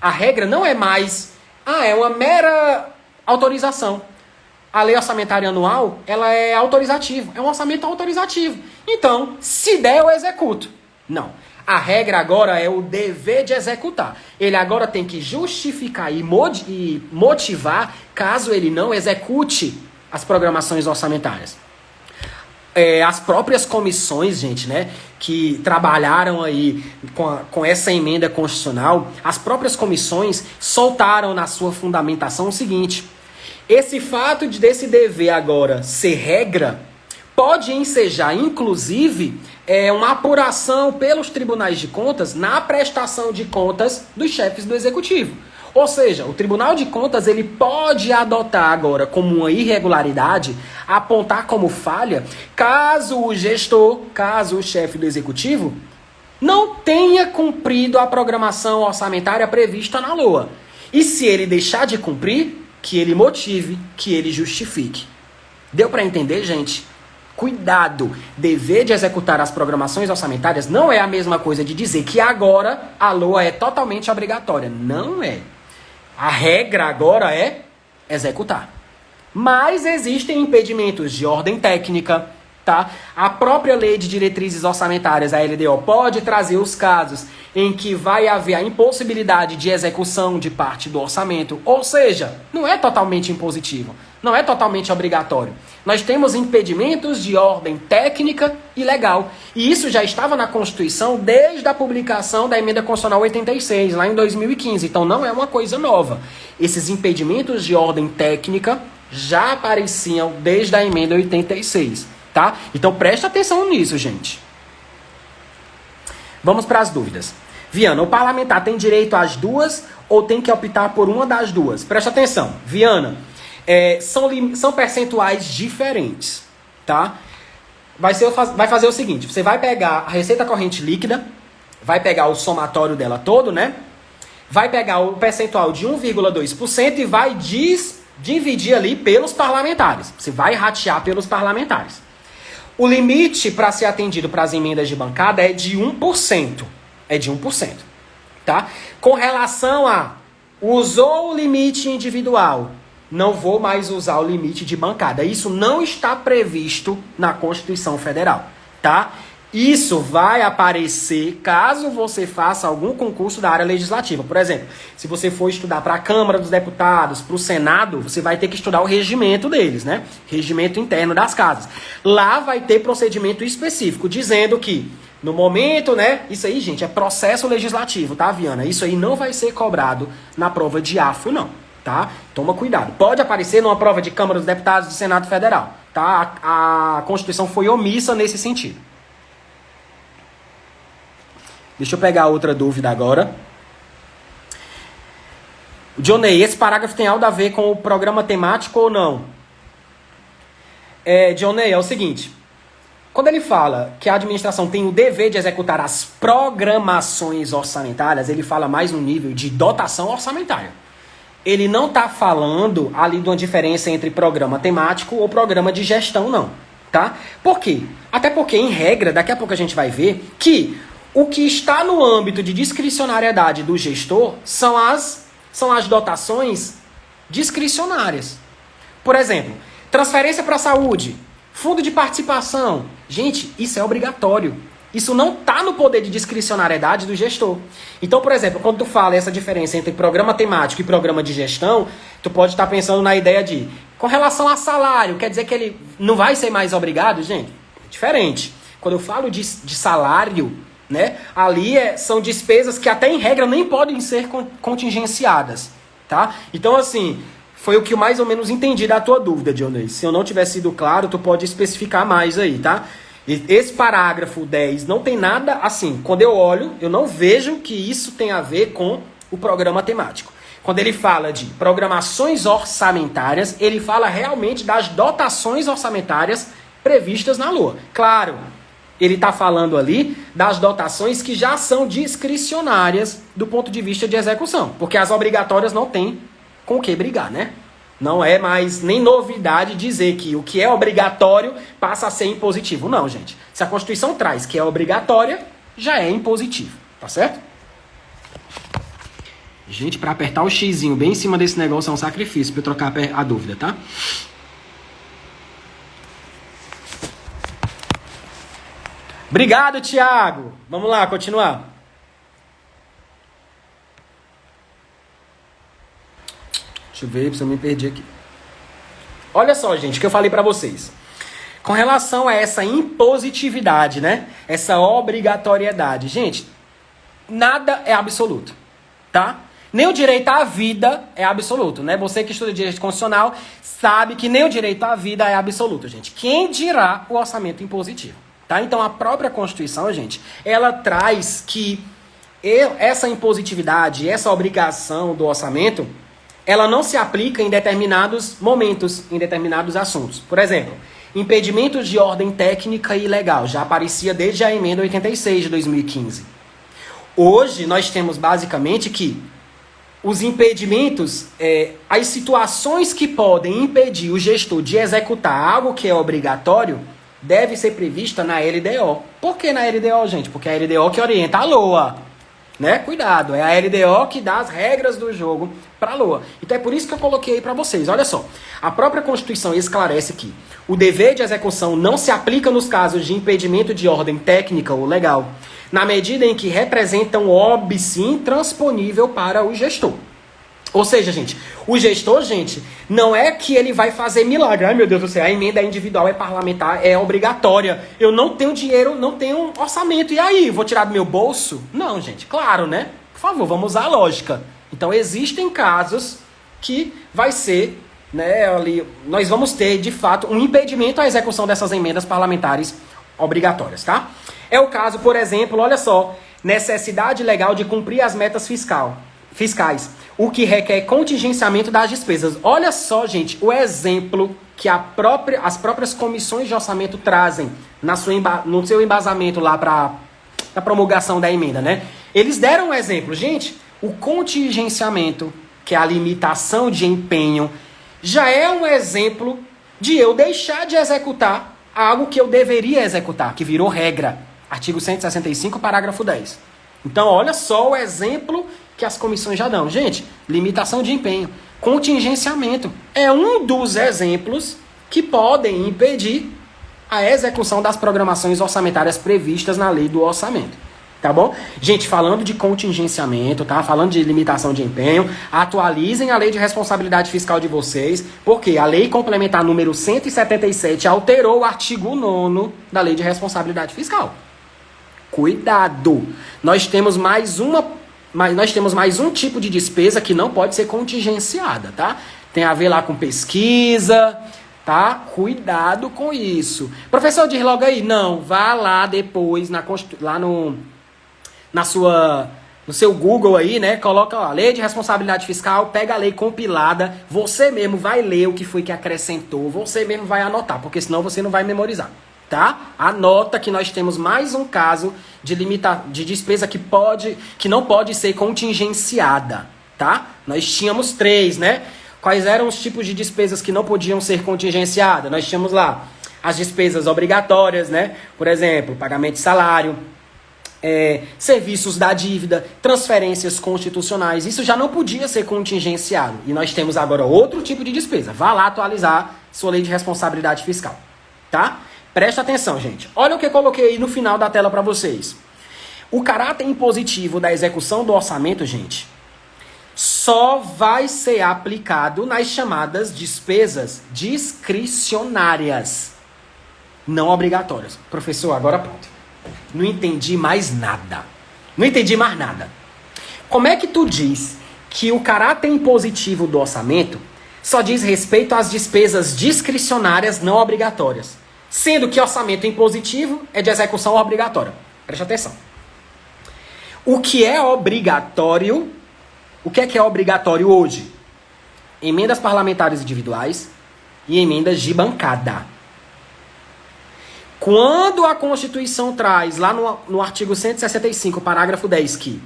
A regra não é mais, é uma mera autorização. A lei orçamentária anual, ela é autorizativa. É um orçamento autorizativo. Então, se der, eu executo. Não. A regra agora é o dever de executar. Ele agora tem que justificar e motivar caso ele não execute as programações orçamentárias. As próprias comissões, gente, né, que trabalharam aí com essa emenda constitucional, as próprias comissões soltaram na sua fundamentação o seguinte: esse fato desse dever agora ser regra pode ensejar, inclusive, uma apuração pelos tribunais de contas na prestação de contas dos chefes do executivo. Ou seja, o Tribunal de Contas ele pode adotar agora como uma irregularidade, apontar como falha, caso o gestor, caso o chefe do executivo, não tenha cumprido a programação orçamentária prevista na LOA. E se ele deixar de cumprir, que ele motive, que ele justifique. Deu para entender, gente? Cuidado, dever de executar as programações orçamentárias não é a mesma coisa de dizer que agora a LOA é totalmente obrigatória. Não é. A regra agora é executar. Mas existem impedimentos de ordem técnica, tá? A própria Lei de Diretrizes Orçamentárias, a LDO, pode trazer os casos em que vai haver a impossibilidade de execução de parte do orçamento. Ou seja, não é totalmente impositivo, não é totalmente obrigatório. Nós temos impedimentos de ordem técnica e legal. E isso já estava na Constituição desde a publicação da Emenda Constitucional 86, lá em 2015. Então não é uma coisa nova. Esses impedimentos de ordem técnica já apareciam desde a Emenda 86, tá? Então presta atenção nisso, gente. Vamos para as dúvidas. Viana, o parlamentar tem direito às duas ou tem que optar por uma das duas? Presta atenção. Viana, são percentuais diferentes, tá? vai fazer o seguinte, você vai pegar a receita corrente líquida, vai pegar o somatório dela todo, né? Vai pegar o percentual de 1,2% e vai dividir ali pelos parlamentares. Você vai ratear pelos parlamentares. O limite para ser atendido para as emendas de bancada é de 1%. É de 1%. Tá? Com relação a usou o limite individual, não vou mais usar o limite de bancada. Isso não está previsto na Constituição Federal. Tá? Isso vai aparecer caso você faça algum concurso da área legislativa. Por exemplo, se você for estudar para a Câmara dos Deputados, para o Senado, você vai ter que estudar o regimento deles, né? Regimento interno das casas. Lá vai ter procedimento específico, dizendo que no momento, né? Isso aí, gente, é processo legislativo, tá, Viana? Isso aí não vai ser cobrado na prova de AFO, não, tá? Toma cuidado. Pode aparecer numa prova de Câmara dos Deputados do Senado Federal, tá? A Constituição foi omissa nesse sentido. Deixa eu pegar outra dúvida agora. Johnny, esse parágrafo tem algo a ver com o programa temático ou não? Johnny, é o seguinte. Quando ele fala que a administração tem o dever de executar as programações orçamentárias, ele fala mais no nível de dotação orçamentária. Ele não está falando ali de uma diferença entre programa temático ou programa de gestão, não. Tá? Por quê? Até porque, em regra, daqui a pouco a gente vai ver que o que está no âmbito de discricionariedade do gestor são as dotações discricionárias. Por exemplo, transferência para a saúde, fundo de participação. Gente, isso é obrigatório. Isso não está no poder de discricionariedade do gestor. Então, por exemplo, quando tu fala essa diferença entre programa temático e programa de gestão, tu pode estar pensando na ideia de, com relação a salário, quer dizer que ele não vai ser mais obrigado? Gente, é diferente. Quando eu falo de salário, né, ali são despesas que até em regra nem podem ser contingenciadas, tá? Então, assim, foi o que eu mais ou menos entendi da tua dúvida, Dionei. Se eu não tiver sido claro, tu pode especificar mais aí, tá? Esse parágrafo 10 não tem nada, assim, quando eu olho, eu não vejo que isso tem a ver com o programa temático. Quando ele fala de programações orçamentárias, ele fala realmente das dotações orçamentárias previstas na LOA. Claro, ele está falando ali das dotações que já são discricionárias do ponto de vista de execução, porque as obrigatórias não tem com o que brigar, né? Não é mais nem novidade dizer que o que é obrigatório passa a ser impositivo. Não, gente. Se a Constituição traz que é obrigatória, já é impositivo. Tá certo? Gente, para apertar o xizinho bem em cima desse negócio é um sacrifício para eu trocar a dúvida, tá? Obrigado, Thiago. Vamos lá, continuar. Deixa eu ver, se eu me perdi aqui. Olha só, gente, o que eu falei pra vocês. Com relação a essa impositividade, né? Essa obrigatoriedade. Gente, nada é absoluto, tá? Nem o direito à vida é absoluto, né? Você que estuda direito constitucional sabe que nem o direito à vida é absoluto, gente. Quem dirá o orçamento impositivo, tá? Então, a própria Constituição, gente, ela traz que essa impositividade, essa obrigação do orçamento, ela não se aplica em determinados momentos, em determinados assuntos. Por exemplo, impedimentos de ordem técnica e legal. Já aparecia desde a emenda 86 de 2015. Hoje, nós temos basicamente que os impedimentos, as situações que podem impedir o gestor de executar algo que é obrigatório, deve ser prevista na LDO. Por que na LDO, gente? Porque é a LDO que orienta a LOA. Né? Cuidado, é a LDO que dá as regras do jogo para a LOA. Então é por isso que eu coloquei aí para vocês. Olha só, a própria Constituição esclarece que o dever de execução não se aplica nos casos de impedimento de ordem técnica ou legal, na medida em que representam óbice intransponível para o gestor. Ou seja, gente, o gestor, gente, não é que ele vai fazer milagre. Ai, meu Deus do céu, a emenda individual é parlamentar, é obrigatória. Eu não tenho dinheiro, não tenho orçamento. E aí, vou tirar do meu bolso? Não, gente, claro, né? Por favor, vamos usar a lógica. Então, existem casos que vai ser, né, ali, nós vamos ter, de fato, um impedimento à execução dessas emendas parlamentares obrigatórias, tá? É o caso, por exemplo, olha só, necessidade legal de cumprir as metas fiscais, o que requer contingenciamento das despesas. Olha só, gente, o exemplo que as próprias comissões de orçamento trazem no seu embasamento lá para a promulgação da emenda, né? Eles deram um exemplo. Gente, o contingenciamento, que é a limitação de empenho, já é um exemplo de eu deixar de executar algo que eu deveria executar, que virou regra. Artigo 165, parágrafo 10. Então, olha só o exemplo que as comissões já dão. Gente, limitação de empenho, contingenciamento, é um dos exemplos que podem impedir a execução das programações orçamentárias previstas na lei do orçamento. Tá bom? Gente, falando de contingenciamento, tá? Falando de limitação de empenho, atualizem a lei de responsabilidade fiscal de vocês, porque a lei complementar número 177 alterou o artigo 9º da lei de responsabilidade fiscal. Cuidado! Nós temos mais um tipo de despesa que não pode ser contingenciada, tá? Tem a ver lá com pesquisa, tá? Cuidado com isso. Professor, diz logo aí. Não, vá lá depois, no seu Google aí, né? Coloca a lei de responsabilidade fiscal, pega a lei compilada, você mesmo vai ler o que foi que acrescentou, você mesmo vai anotar, porque senão você não vai memorizar, tá? Anota que nós temos mais um caso de despesa que não pode ser contingenciada, tá? Nós tínhamos 3, né? Quais eram os tipos de despesas que não podiam ser contingenciadas? Nós tínhamos lá as despesas obrigatórias, né? Por exemplo, pagamento de salário, serviços da dívida, transferências constitucionais. Isso já não podia ser contingenciado. E nós temos agora outro tipo de despesa. Vá lá atualizar sua lei de responsabilidade fiscal, tá? Presta atenção, gente. Olha o que eu coloquei aí no final da tela para vocês. O caráter impositivo da execução do orçamento, gente, só vai ser aplicado nas chamadas despesas discricionárias, não obrigatórias. Professor, agora pronto. Não entendi mais nada. Não entendi mais nada. Como é que tu diz que o caráter impositivo do orçamento só diz respeito às despesas discricionárias não obrigatórias, sendo que orçamento impositivo é de execução obrigatória? Preste atenção. O que é obrigatório? O que é obrigatório hoje? Emendas parlamentares individuais e emendas de bancada. Quando a Constituição traz, lá no artigo 165, parágrafo 10, que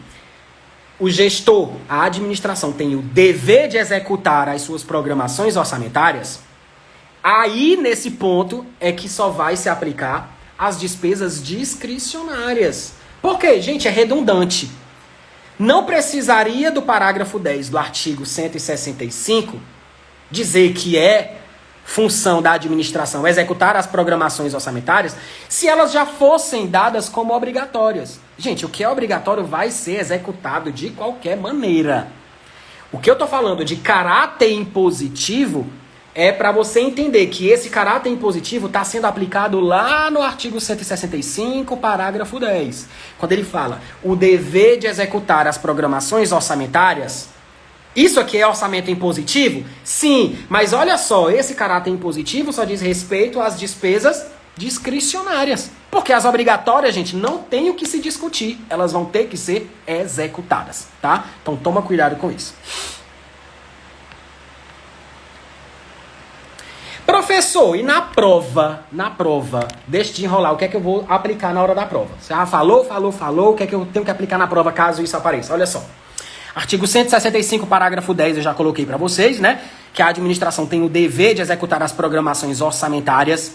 o gestor, a administração, tem o dever de executar as suas programações orçamentárias, aí, nesse ponto, é que só vai se aplicar as despesas discricionárias. Por quê? Gente, é redundante. Não precisaria do parágrafo 10 do artigo 165 dizer que é função da administração executar as programações orçamentárias se elas já fossem dadas como obrigatórias. Gente, o que é obrigatório vai ser executado de qualquer maneira. O que eu estou falando de caráter impositivo é para você entender que esse caráter impositivo está sendo aplicado lá no artigo 165, parágrafo 10. Quando ele fala o dever de executar as programações orçamentárias. Isso aqui é orçamento impositivo? Sim, mas olha só, esse caráter impositivo só diz respeito às despesas discricionárias. Porque as obrigatórias, gente, não tem o que se discutir. Elas vão ter que ser executadas, tá? Então toma cuidado com isso. Professor, e na prova, deixa de enrolar, o que é que eu vou aplicar na hora da prova? Você já falou, o que é que eu tenho que aplicar na prova caso isso apareça? Olha só. Artigo 165, parágrafo 10, eu já coloquei para vocês, né? Que a administração tem o dever de executar as programações orçamentárias,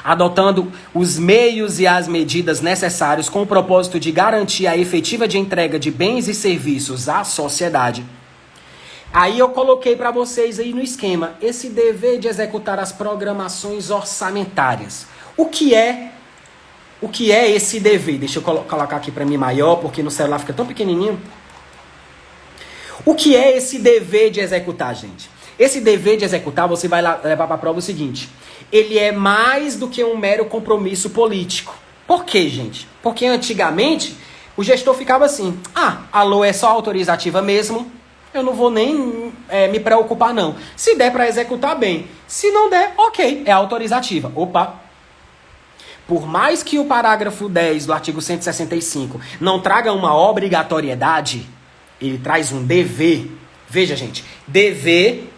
adotando os meios e as medidas necessários com o propósito de garantir a efetiva de entrega de bens e serviços à sociedade. Aí eu coloquei para vocês aí no esquema esse dever de executar as programações orçamentárias. O que é esse dever? Deixa eu colocar aqui para mim maior, porque no celular fica tão pequenininho. O que é esse dever de executar, gente? Esse dever de executar, você vai levar para a prova o seguinte. Ele é mais do que um mero compromisso político. Por quê, gente? Porque antigamente o gestor ficava assim, a LOA é só autorizativa mesmo, eu não vou nem me preocupar não. Se der para executar, bem. Se não der, ok, é autorizativa. Opa! Por mais que o parágrafo 10 do artigo 165 não traga uma obrigatoriedade, ele traz um dever. Veja, gente, dever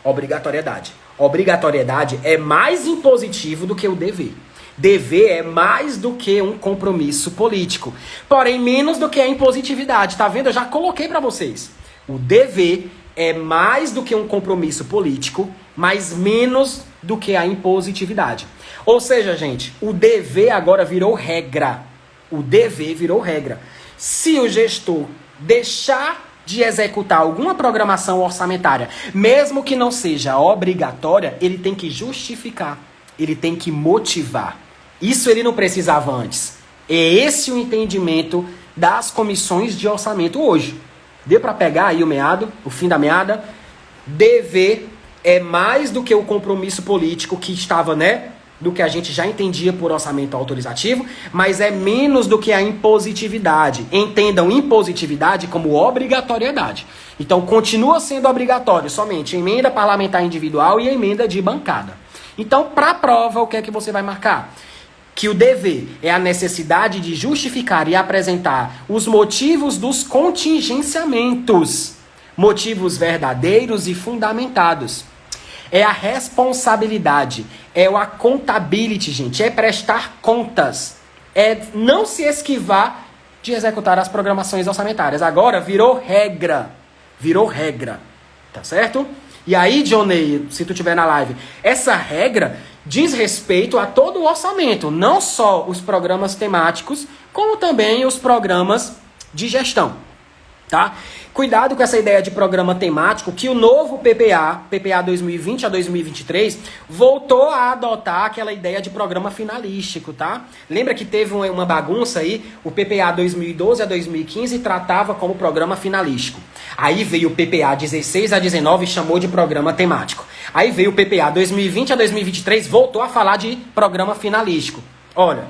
Obrigatoriedade. Obrigatoriedade é mais impositivo do que o dever. Dever é mais do que um compromisso político, porém menos do que a impositividade. Tá vendo? Eu já coloquei para vocês. O dever é mais do que um compromisso político, mas menos do que a impositividade. Ou seja, gente, o dever agora virou regra. O dever virou regra. Se o gestor deixar de executar alguma programação orçamentária, mesmo que não seja obrigatória, ele tem que justificar, ele tem que motivar. Isso ele não precisava antes. É esse o entendimento das comissões de orçamento hoje. Deu para pegar aí o meado, o fim da meada? Dever é mais do que o compromisso político que estava, do que a gente já entendia por orçamento autorizativo, mas é menos do que a impositividade. Entendam impositividade como obrigatoriedade. Então, continua sendo obrigatório somente emenda parlamentar individual e emenda de bancada. Então, para a prova, o que é que você vai marcar? Que o dever é a necessidade de justificar e apresentar os motivos dos contingenciamentos, motivos verdadeiros e fundamentados. É a responsabilidade, é o accountability, gente, é prestar contas, é não se esquivar de executar as programações orçamentárias. Agora virou regra, tá certo? E aí, Johnny, se tu estiver na live, essa regra diz respeito a todo o orçamento, não só os programas temáticos, como também os programas de gestão, tá? Cuidado com essa ideia de programa temático, que o novo PPA 2020 a 2023, voltou a adotar aquela ideia de programa finalístico, tá? Lembra que teve uma bagunça aí? O PPA 2012 a 2015 tratava como programa finalístico. Aí veio o PPA 16 a 19 e chamou de programa temático. Aí veio o PPA 2020 a 2023, voltou a falar de programa finalístico. Olha,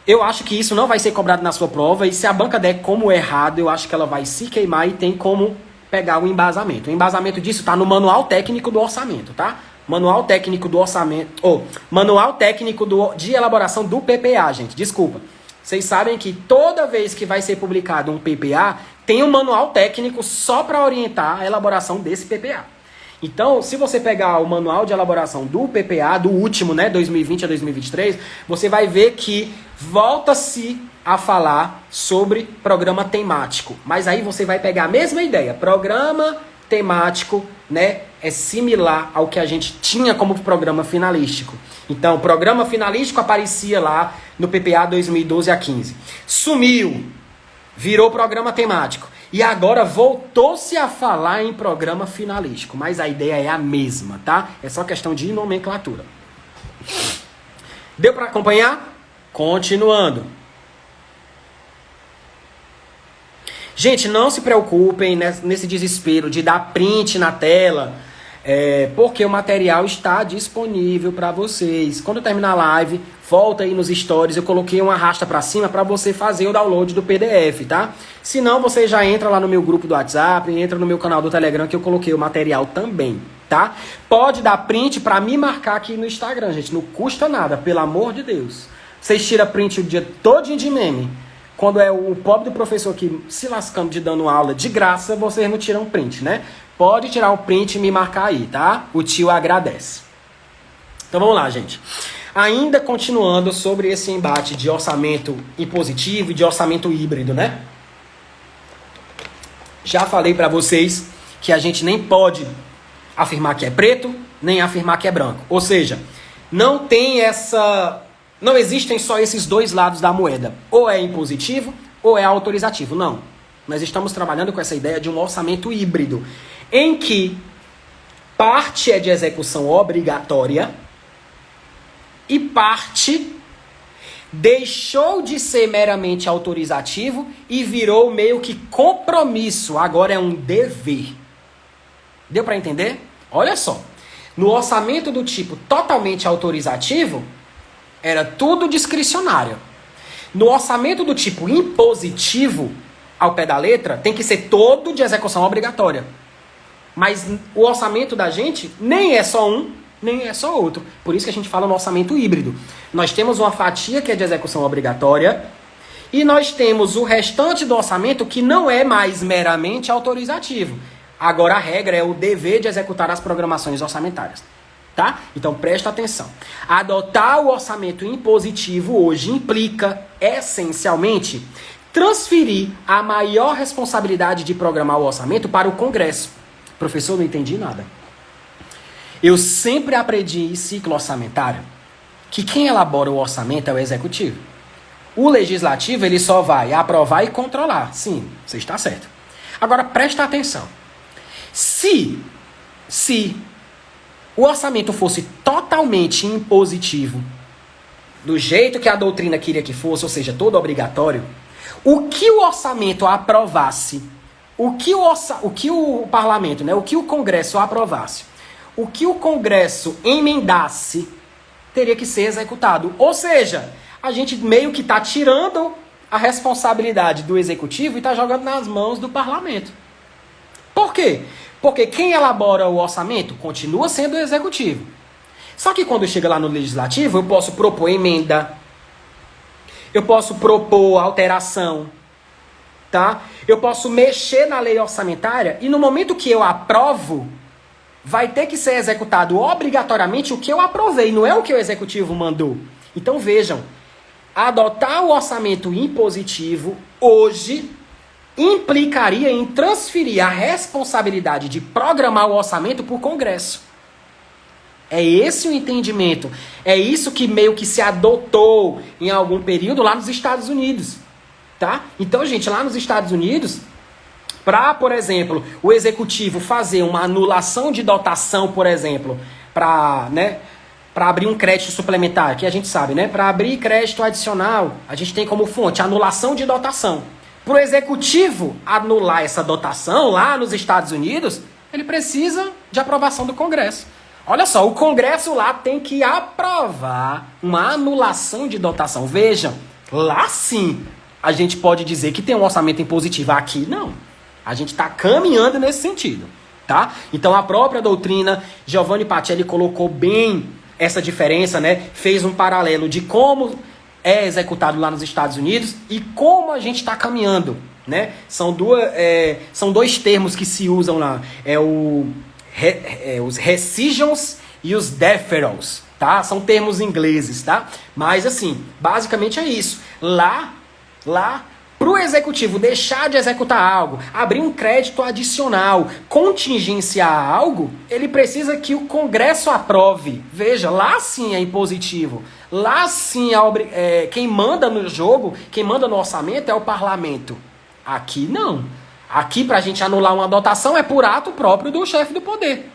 eu acho que isso não vai ser cobrado na sua prova, e se a banca der como errado, eu acho que ela vai se queimar e tem como pegar o embasamento. O embasamento disso está no Manual Técnico do Orçamento, tá? Manual Técnico do Orçamento, Manual Técnico de Elaboração do PPA, gente, desculpa. Vocês sabem que toda vez que vai ser publicado um PPA, tem um manual técnico só para orientar a elaboração desse PPA. Então, se você pegar o manual de elaboração do PPA, do último, 2020 a 2023, você vai ver que volta-se a falar sobre programa temático. Mas aí você vai pegar a mesma ideia. Programa temático, é similar ao que a gente tinha como programa finalístico. Então, o programa finalístico aparecia lá no PPA 2012 a 15. Sumiu, virou programa temático. E agora voltou-se a falar em programa finalístico, mas a ideia é a mesma, tá? É só questão de nomenclatura. Deu para acompanhar? Continuando. Gente, não se preocupem nesse desespero de dar print na tela, porque o material está disponível para vocês. Quando terminar a live, volta aí nos stories, eu coloquei uma arrasta para cima para você fazer o download do PDF, tá? Se não, você já entra lá no meu grupo do WhatsApp, entra no meu canal do Telegram que eu coloquei o material também, tá? Pode dar print para me marcar aqui no Instagram, gente, não custa nada, pelo amor de Deus. Vocês tiram print o dia todinho de meme. Quando é o pobre do professor aqui se lascando de dando aula de graça, vocês não tiram print, Pode tirar o print e me marcar aí, tá? O tio agradece. Então vamos lá, gente. Ainda continuando sobre esse embate de orçamento impositivo e de orçamento híbrido, Já falei para vocês que a gente nem pode afirmar que é preto, nem afirmar que é branco. Ou seja, não existem só esses dois lados da moeda. Ou é impositivo ou é autorizativo. Não. Nós estamos trabalhando com essa ideia de um orçamento híbrido, em que parte é de execução obrigatória e parte deixou de ser meramente autorizativo e virou meio que compromisso. Agora é um dever. Deu para entender? Olha só. No orçamento do tipo totalmente autorizativo, era tudo discricionário. No orçamento do tipo impositivo, ao pé da letra, tem que ser todo de execução obrigatória. Mas o orçamento da gente nem é só um, nem é só outro. Por isso que a gente fala no orçamento híbrido. Nós temos uma fatia que é de execução obrigatória e nós temos o restante do orçamento que não é mais meramente autorizativo. Agora a regra é o dever de executar as programações orçamentárias. Tá? Então presta atenção. Adotar o orçamento impositivo hoje implica, essencialmente, transferir a maior responsabilidade de programar o orçamento para o Congresso. Professor, não entendi nada. Eu sempre aprendi em ciclo orçamentário que quem elabora o orçamento é o Executivo. O Legislativo ele só vai aprovar e controlar. Sim, você está certo. Agora presta atenção. Se o orçamento fosse totalmente impositivo, do jeito que a doutrina queria que fosse, ou seja, todo obrigatório, o que o orçamento aprovasse, o que o parlamento, né, o que o Congresso aprovasse, o que o Congresso emendasse, teria que ser executado. Ou seja, a gente meio que está tirando a responsabilidade do Executivo e está jogando nas mãos do parlamento. Por quê? Porque quem elabora o orçamento continua sendo o Executivo. Só que quando chega lá no Legislativo, eu posso propor emenda, eu posso propor alteração, tá? Eu posso mexer na lei orçamentária e no momento que eu aprovo, vai ter que ser executado obrigatoriamente o que eu aprovei, não é o que o Executivo mandou. Então vejam, adotar o orçamento impositivo hoje implicaria em transferir a responsabilidade de programar o orçamento para o Congresso. É esse o entendimento. É isso que meio que se adotou em algum período lá nos Estados Unidos. Tá? Então, gente, lá nos Estados Unidos, para, por exemplo, o Executivo fazer uma anulação de dotação, por exemplo, para abrir um crédito suplementar, que a gente sabe, né? Para abrir crédito adicional, a gente tem como fonte anulação de dotação. Para o Executivo anular essa dotação lá nos Estados Unidos, ele precisa de aprovação do Congresso. Olha só, o Congresso lá tem que aprovar uma anulação de dotação. Veja, lá sim a gente pode dizer que tem um orçamento impositivo. Aqui não. A gente está caminhando nesse sentido. Tá? Então a própria doutrina, Giovanni Pacelli colocou bem essa diferença, né? Fez um paralelo de como é executado lá nos Estados Unidos e como a gente está caminhando, né? São dois termos que se usam lá, os rescissions e os deferrals, tá? São termos ingleses, tá? Mas assim, basicamente é isso. Lá, para o Executivo deixar de executar algo, abrir um crédito adicional, contingenciar algo, ele precisa que o Congresso aprove. Veja, lá sim é impositivo. Lá sim quem manda no jogo, quem manda no orçamento é o parlamento. Aqui não. Aqui, para a gente anular uma dotação, é por ato próprio do chefe do poder.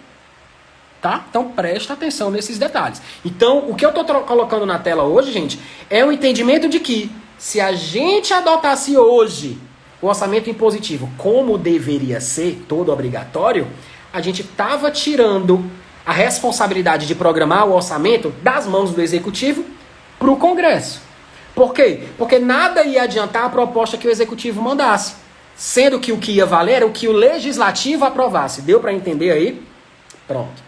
Tá? Então, presta atenção nesses detalhes. Então, o que eu estou colocando na tela hoje, gente, é o entendimento de que se a gente adotasse hoje o orçamento impositivo como deveria ser, todo obrigatório, a gente estava tirando a responsabilidade de programar o orçamento das mãos do Executivo para o Congresso. Por quê? Porque nada ia adiantar a proposta que o Executivo mandasse, sendo que o que ia valer era o que o Legislativo aprovasse. Deu para entender aí? Pronto.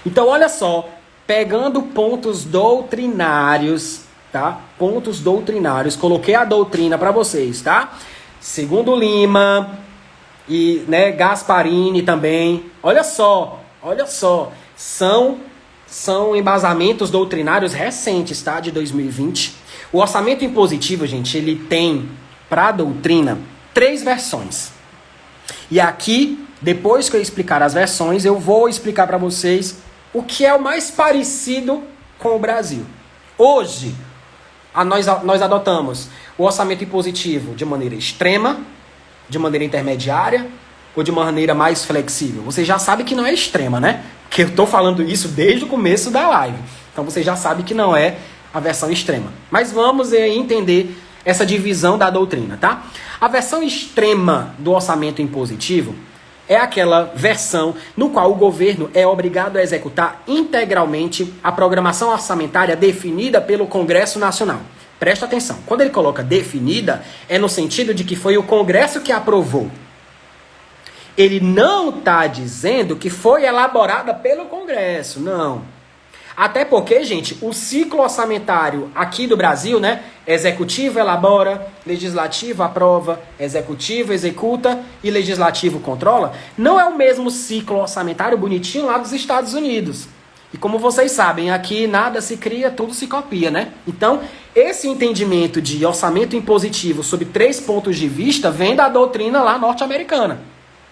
Então, olha só, pegando pontos doutrinários, tá? Pontos doutrinários, coloquei a doutrina para vocês, tá? Segundo Lima e, né, Gasparini também. Olha só, são embasamentos doutrinários recentes, tá? De 2020. O orçamento impositivo, gente, ele tem, para a doutrina, 3 versões. E aqui, depois que eu explicar as versões, eu vou explicar para vocês o que é o mais parecido com o Brasil. Hoje, nós adotamos o orçamento impositivo de maneira extrema, de maneira intermediária ou de maneira mais flexível. Você já sabe que não é extrema, né? Porque eu estou falando isso desde o começo da live. Então você já sabe que não é a versão extrema. Mas vamos entender essa divisão da doutrina, tá? A versão extrema do orçamento impositivo é aquela versão no qual o governo é obrigado a executar integralmente a programação orçamentária definida pelo Congresso Nacional. Presta atenção, quando ele coloca definida, é no sentido de que foi o Congresso que aprovou. Ele não está dizendo que foi elaborada pelo Congresso, não. Até porque, gente, o ciclo orçamentário aqui do Brasil, né? Executivo elabora, legislativo aprova, executivo executa e legislativo controla, não é o mesmo ciclo orçamentário bonitinho lá dos Estados Unidos. E como vocês sabem, aqui nada se cria, tudo se copia, né? Então, esse entendimento de orçamento impositivo sob 3 pontos de vista vem da doutrina lá norte-americana,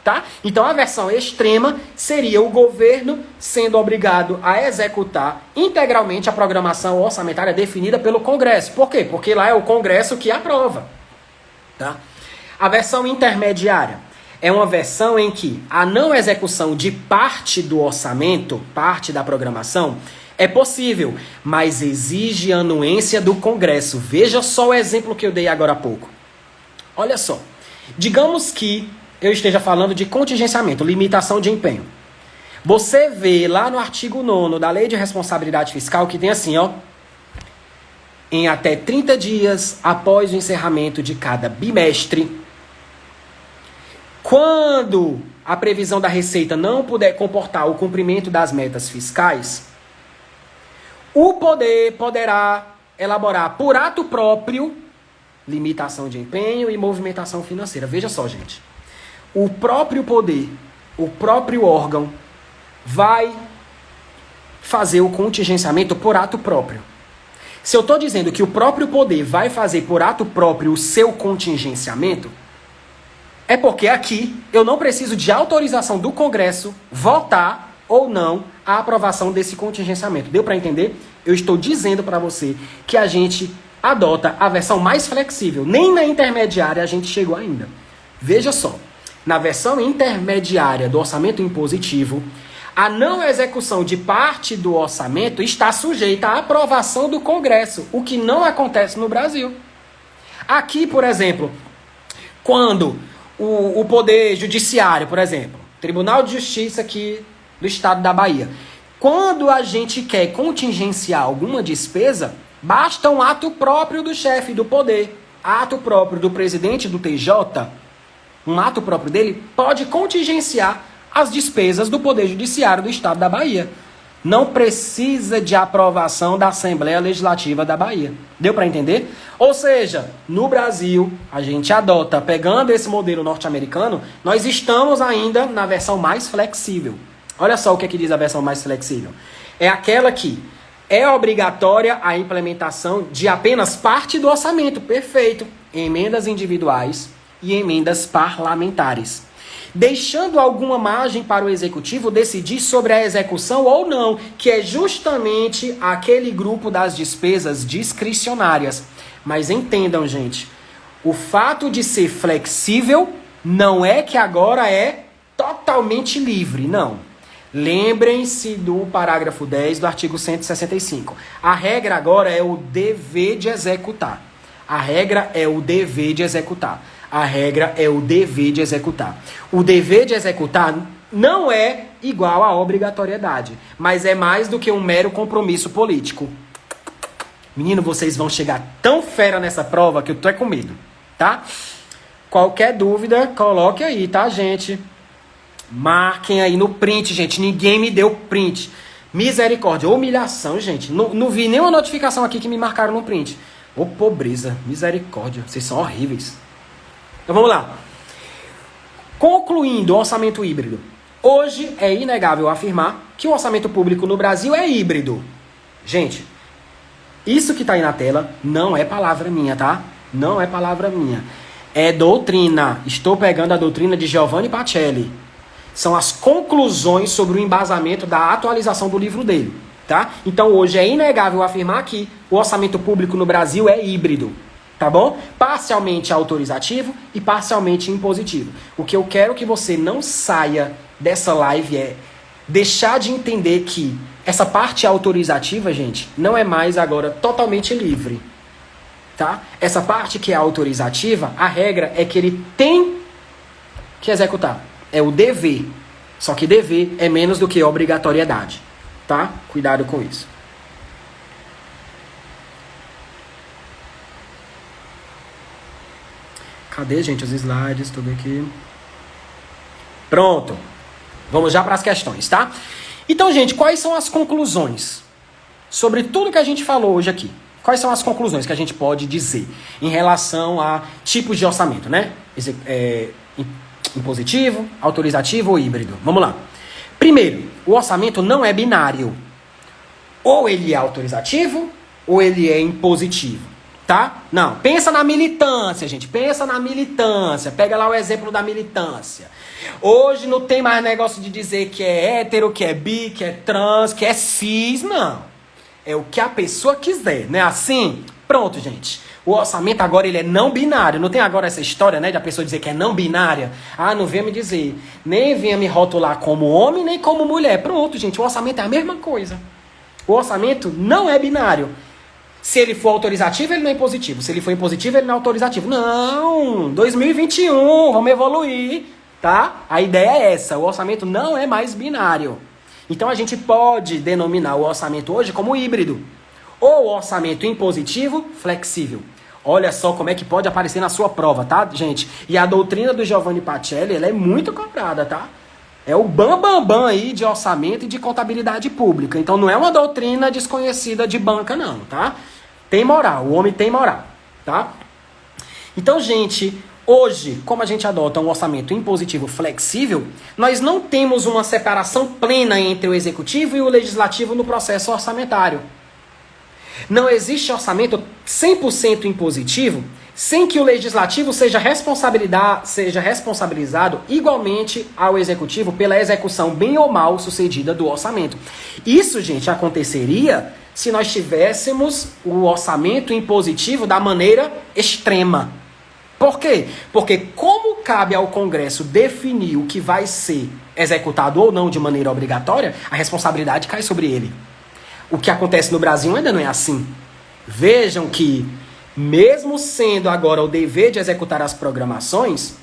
tá? Então, a versão extrema seria o governo sendo obrigado a executar integralmente a programação orçamentária definida pelo Congresso. Por quê? Porque lá é o Congresso que aprova, tá? A versão intermediária é uma versão em que a não execução de parte do orçamento, parte da programação, é possível, mas exige anuência do Congresso. Veja só o exemplo que eu dei agora há pouco. Olha só. Digamos que eu esteja falando de contingenciamento, limitação de empenho. Você vê lá no artigo 9º da Lei de Responsabilidade Fiscal que tem assim, ó. Em até 30 dias após o encerramento de cada bimestre, quando a previsão da Receita não puder comportar o cumprimento das metas fiscais, o poder poderá elaborar por ato próprio limitação de empenho e movimentação financeira. Veja só, gente. O próprio poder, o próprio órgão vai fazer o contingenciamento por ato próprio. Se eu estou dizendo que o próprio poder vai fazer por ato próprio o seu contingenciamento, é porque aqui eu não preciso de autorização do Congresso votar ou não a aprovação desse contingenciamento. Deu para entender? Eu estou dizendo para você que a gente adota a versão mais flexível. Nem na intermediária a gente chegou ainda. Veja só. Na versão intermediária do orçamento impositivo, a não execução de parte do orçamento está sujeita à aprovação do Congresso, o que não acontece no Brasil. Aqui, por exemplo, quando o Poder Judiciário, por exemplo, Tribunal de Justiça aqui do Estado da Bahia, quando a gente quer contingenciar alguma despesa, basta um ato próprio do chefe do poder, ato próprio do presidente do TJ, um ato próprio dele pode contingenciar as despesas do Poder Judiciário do Estado da Bahia. Não precisa de aprovação da Assembleia Legislativa da Bahia. Deu para entender? Ou seja, no Brasil, a gente adota, pegando esse modelo norte-americano, nós estamos ainda na versão mais flexível. Olha só o que diz a versão mais flexível. É aquela que é obrigatória a implementação de apenas parte do orçamento. Perfeito. Emendas individuais e emendas parlamentares, deixando alguma margem para o executivo decidir sobre a execução ou não, que é justamente aquele grupo das despesas discricionárias. Mas entendam, gente, o fato de ser flexível não é que agora é totalmente livre, não. Lembrem-se do parágrafo 10 do artigo 165. A regra agora é o dever de executar. A regra é o dever de executar. A regra é o dever de executar. O dever de executar não é igual à obrigatoriedade, mas é mais do que um mero compromisso político. Menino, vocês vão chegar tão fera nessa prova que eu tô com medo, tá? Qualquer dúvida, coloque aí, tá, gente? Marquem aí no print, gente. Ninguém me deu print. Misericórdia, humilhação, gente. Não vi nenhuma notificação aqui que me marcaram no print. Ô, pobreza, misericórdia. Vocês são horríveis. Então vamos lá. Concluindo o orçamento híbrido. Hoje é inegável afirmar que o orçamento público no Brasil é híbrido. Gente, isso que está aí na tela não é palavra minha, tá? Não é palavra minha. É doutrina. Estou pegando a doutrina de Giovanni Pacelli. São as conclusões sobre o embasamento da atualização do livro dele, tá? Então hoje é inegável afirmar que o orçamento público no Brasil é híbrido. Tá bom? Parcialmente autorizativo e parcialmente impositivo. O que eu quero que você não saia dessa live é deixar de entender que essa parte autorizativa, gente, não é mais agora totalmente livre. Tá? Essa parte que é autorizativa, a regra é que ele tem que executar. É o dever. Só que dever é menos do que obrigatoriedade. Tá? Cuidado com isso. Cadê, gente, os slides? Tudo aqui. Pronto. Vamos já para as questões, tá? Então, gente, quais são as conclusões? sobre tudo que a gente falou hoje aqui. Quais são as conclusões que a gente pode dizer em relação a tipos de orçamento, né? Impositivo, autorizativo ou híbrido. Vamos lá. Primeiro, o orçamento não é binário. Ou ele é autorizativo, ou ele é impositivo, tá? Não, pensa na militância, gente. Pensa na militância. Pega lá o exemplo da militância. Hoje não tem mais negócio de dizer que é hétero, que é bi, que é trans, que é cis, não. É o que a pessoa quiser, não é assim? Pronto, gente. O orçamento agora ele é não binário. Não tem agora essa história, né, de a pessoa dizer que é não binária? Ah, não venha me dizer. Nem venha me rotular como homem, nem como mulher. Pronto, gente. O orçamento é a mesma coisa. O orçamento não é binário. Se ele for autorizativo, ele não é impositivo. Se ele for impositivo, ele não é autorizativo. Não! 2021, vamos evoluir, tá? A ideia é essa. O orçamento não é mais binário. Então a gente pode denominar o orçamento hoje como híbrido. Ou orçamento impositivo flexível. Olha só como é que pode aparecer na sua prova, tá, gente? E a doutrina do Giovanni Pacelli, ela é muito cobrada, tá? É o bam aí de orçamento e de contabilidade pública. Então não é uma doutrina desconhecida de banca, não, tá? Tem moral, o homem tem moral, tá? Então, gente, hoje, como a gente adota um orçamento impositivo flexível, nós não temos uma separação plena entre o executivo e o legislativo no processo orçamentário. Não existe orçamento 100% impositivo sem que o legislativo seja responsabilizado igualmente ao executivo pela execução bem ou mal sucedida do orçamento. Isso, gente, aconteceria se nós tivéssemos o orçamento impositivo da maneira extrema. Por quê? Porque como cabe ao Congresso definir o que vai ser executado ou não de maneira obrigatória, a responsabilidade cai sobre ele. O que acontece no Brasil ainda não é assim. Vejam que, mesmo sendo agora o dever de executar as programações,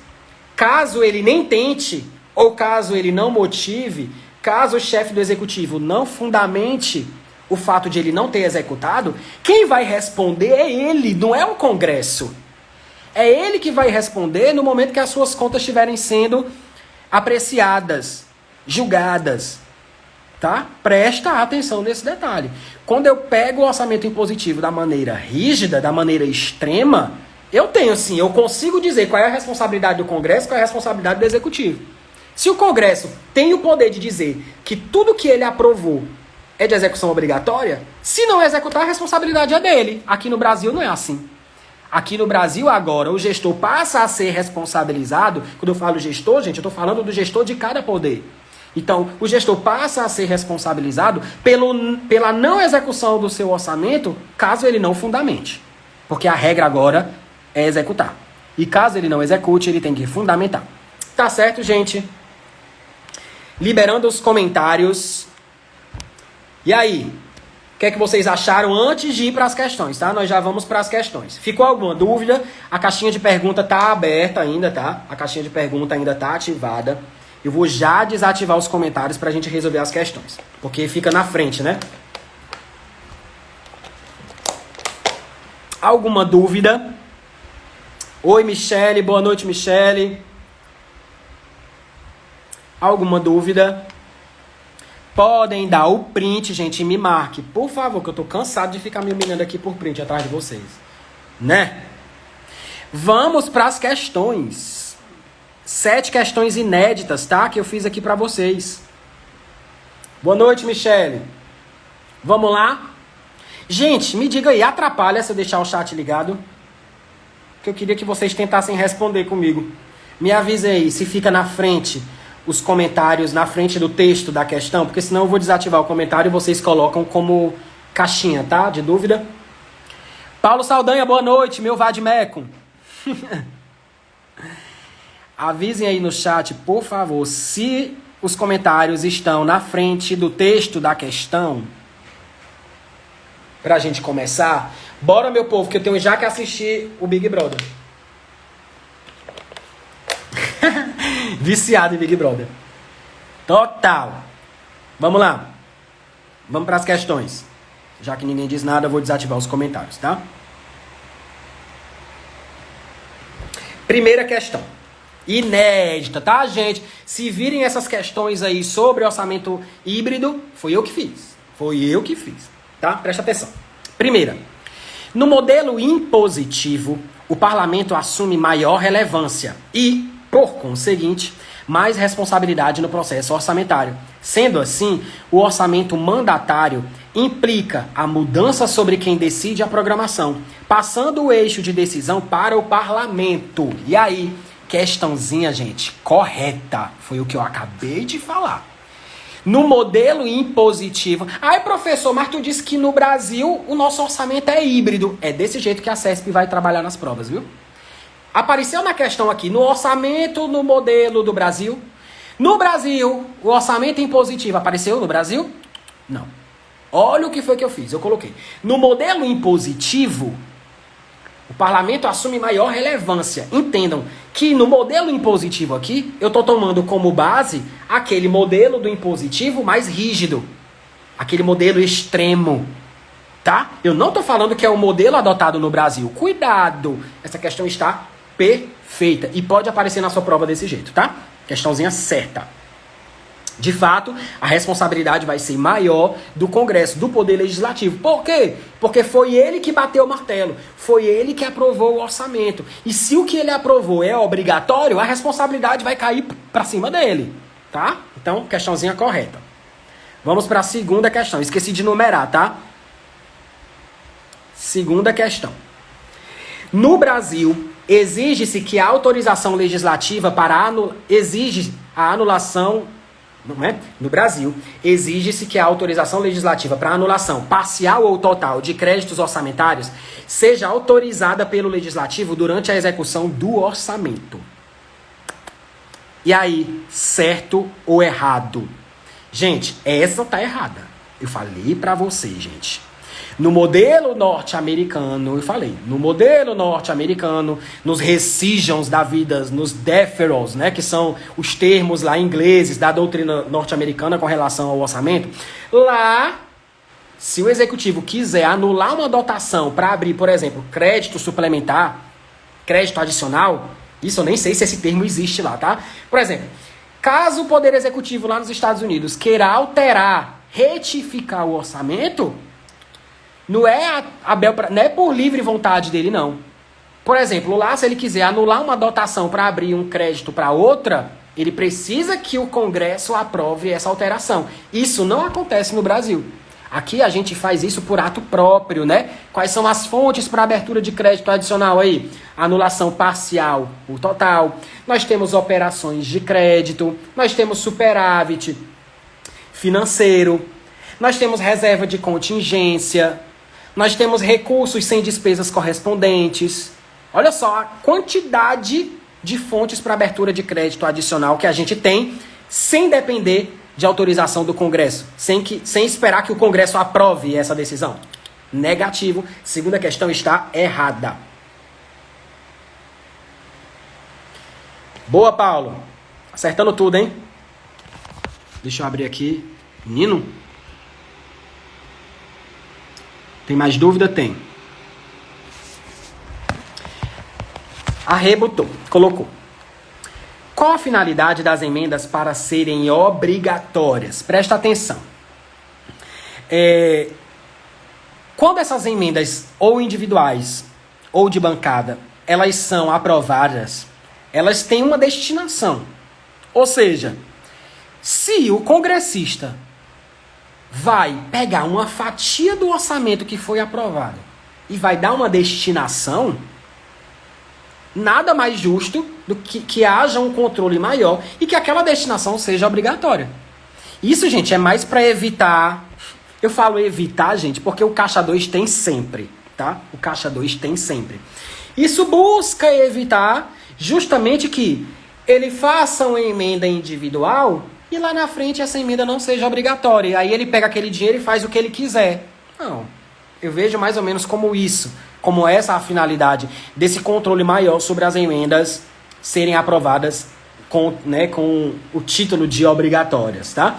caso ele nem tente, ou caso ele não motive, caso o chefe do executivo não fundamente o fato de ele não ter executado, quem vai responder é ele, não é o Congresso. É ele que vai responder no momento que as suas contas estiverem sendo apreciadas, julgadas. Tá? Presta atenção nesse detalhe. Quando eu pego o orçamento impositivo da maneira rígida, da maneira extrema, eu tenho assim, eu consigo dizer qual é a responsabilidade do Congresso, qual é a responsabilidade do Executivo. Se o Congresso tem o poder de dizer que tudo que ele aprovou é de execução obrigatória, se não executar, a responsabilidade é dele. Aqui no Brasil não é assim. Aqui no Brasil, agora, o gestor passa a ser responsabilizado. Quando eu falo gestor, gente, eu estou falando do gestor de cada poder. Então, o gestor passa a ser responsabilizado pela não execução do seu orçamento, caso ele não fundamente. Porque a regra agora é executar. E caso ele não execute, ele tem que fundamentar. Tá certo, gente? Liberando os comentários. E aí? O que é que vocês acharam antes de ir para as questões, tá? Nós já vamos para as questões. Ficou alguma dúvida? A caixinha de pergunta tá aberta ainda, tá? A caixinha de pergunta ainda tá ativada. Eu vou já desativar os comentários para a gente resolver as questões. Porque fica na frente, né? Alguma dúvida? Oi, Michele. Boa noite, Michele. Alguma dúvida? Podem dar o print, gente, e me marque. Por favor, que eu tô cansado de ficar me humilhando aqui por print atrás de vocês. Né? Vamos para as questões. 7 questões inéditas, tá? Que eu fiz aqui para vocês. Boa noite, Michele. Vamos lá? Gente, me diga aí, atrapalha se eu deixar o chat ligado? Que eu queria que vocês tentassem responder comigo. Me avise aí se fica na frente os comentários, na frente do texto da questão, porque senão eu vou desativar o comentário e vocês colocam como caixinha, tá? De dúvida. Paulo Saldanha, boa noite, meu Vadmecum. Avisem aí no chat, por favor, se os comentários estão na frente do texto da questão. Pra gente começar. Bora, meu povo, que eu tenho já que assistir o Big Brother. Viciado em Big Brother. Total. Vamos lá. Vamos para as questões. Já que ninguém diz nada, eu vou desativar os comentários, tá? Primeira questão. Inédita, tá, gente? Se virem essas questões aí sobre orçamento híbrido, foi eu que fiz. Foi eu que fiz, tá? Presta atenção. Primeira, no modelo impositivo, o parlamento assume maior relevância e, por conseguinte, mais responsabilidade no processo orçamentário. Sendo assim, o orçamento mandatário implica a mudança sobre quem decide a programação, passando o eixo de decisão para o parlamento. E aí, questãozinha, gente, correta. Foi o que eu acabei de falar. No modelo impositivo... Ai, professor, mas tu disse que no Brasil o nosso orçamento é híbrido. É desse jeito que a CESP vai trabalhar nas provas, viu? Apareceu na questão aqui, no orçamento, no modelo do Brasil. No Brasil, o orçamento impositivo apareceu no Brasil? Não. Olha o que foi que eu fiz. Eu coloquei. No modelo impositivo, o parlamento assume maior relevância. Entendam que no modelo impositivo aqui, eu estou tomando como base aquele modelo do impositivo mais rígido. Aquele modelo extremo. Tá? Eu não estou falando que é o modelo adotado no Brasil. Cuidado! Essa questão está perfeita. E pode aparecer na sua prova desse jeito, tá? Questãozinha certa. De fato, a responsabilidade vai ser maior do Congresso, do Poder Legislativo. Por quê? Porque foi ele que bateu o martelo. Foi ele que aprovou o orçamento. E se o que ele aprovou é obrigatório, a responsabilidade vai cair para cima dele. Tá? Então, questãozinha correta. Vamos para a segunda questão. Esqueci de numerar, tá? Segunda questão. No Brasil, exige-se que a autorização legislativa para exige a anulação... Não é? No Brasil, exige-se que a autorização legislativa para anulação parcial ou total de créditos orçamentários seja autorizada pelo Legislativo durante a execução do orçamento. E aí, certo ou errado? Gente, essa tá errada. Eu falei para vocês, gente. No modelo norte-americano, eu falei, no modelo norte-americano, nos rescissions da vida, nos deferrals, né, que são os termos lá ingleses da doutrina norte-americana com relação ao orçamento, lá, se o executivo quiser anular uma dotação para abrir, por exemplo, crédito suplementar, crédito adicional, isso eu nem sei se esse termo existe lá, tá? Por exemplo, caso o Poder Executivo lá nos Estados Unidos queira alterar, retificar o orçamento... Não é não é por livre vontade dele, não. Por exemplo, lá, se ele quiser anular uma dotação para abrir um crédito para outra, ele precisa que o Congresso aprove essa alteração. Isso não acontece no Brasil. Aqui a gente faz isso por ato próprio, né? Quais são as fontes para abertura de crédito adicional aí? Anulação parcial ou total. Nós temos operações de crédito. Nós temos superávit financeiro. Nós temos reserva de contingência. Nós temos recursos sem despesas correspondentes. Olha só a quantidade de fontes para abertura de crédito adicional que a gente tem, sem depender de autorização do Congresso, sem esperar que o Congresso aprove essa decisão. Negativo. Segunda questão está errada. Boa, Paulo. Acertando tudo, hein? Deixa eu abrir aqui. Menino? Tem mais dúvida? Tem. Arrebutou. Colocou. Qual a finalidade das emendas para serem obrigatórias? Presta atenção. Quando essas emendas, ou individuais, ou de bancada, elas são aprovadas, elas têm uma destinação. Ou seja, se o congressista vai pegar uma fatia do orçamento que foi aprovado e vai dar uma destinação, nada mais justo do que haja um controle maior e que aquela destinação seja obrigatória. Isso, gente, é mais para evitar... Eu falo evitar, gente, porque o Caixa 2 tem sempre, tá? O Caixa 2 tem sempre. Isso busca evitar justamente que ele faça uma emenda individual e lá na frente essa emenda não seja obrigatória. E aí ele pega aquele dinheiro e faz o que ele quiser. Não. Eu vejo mais ou menos como isso. Como essa a finalidade desse controle maior sobre as emendas serem aprovadas com o título de obrigatórias, tá?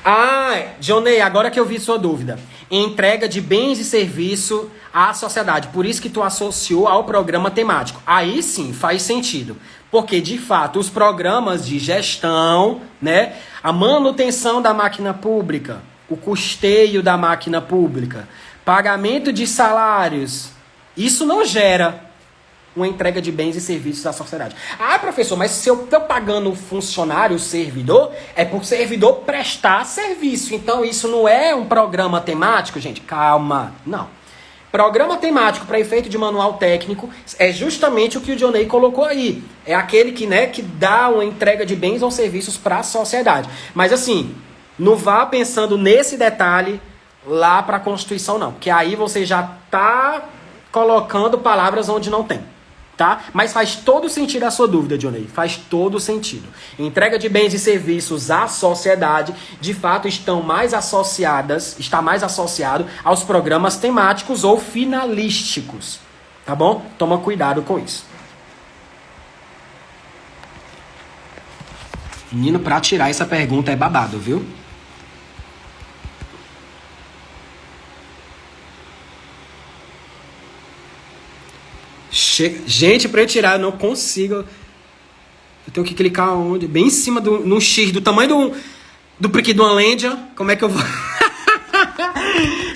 Ah, Johnny, agora que eu vi sua dúvida. entrega de bens e serviços à sociedade. Por isso que tu associou ao programa temático. Aí sim, faz sentido. Porque, de fato, os programas de gestão, né, a manutenção da máquina pública, o custeio da máquina pública, pagamento de salários, isso não gera uma entrega de bens e serviços à sociedade. Ah, professor, mas se eu estou pagando o funcionário, o servidor, é para o servidor prestar serviço. Então isso não é um programa temático, gente? Calma. Não. Programa temático para efeito de manual técnico é justamente o que o Dionei colocou aí. É aquele que, né, que dá uma entrega de bens ou serviços para a sociedade. Mas assim, não vá pensando nesse detalhe lá para a Constituição, não. Porque aí você já está colocando palavras onde não tem. Tá? Mas faz todo sentido a sua dúvida, Dionei. Faz todo sentido. Entrega de bens e serviços à sociedade, de fato, está mais associado aos programas temáticos ou finalísticos. Tá bom? Toma cuidado com isso. Menino, pra tirar essa pergunta é babado, viu? Gente, pra eu tirar, eu não consigo. Eu tenho que clicar onde? Bem em cima no X, do tamanho do prique de uma lêndia. Como é que eu vou...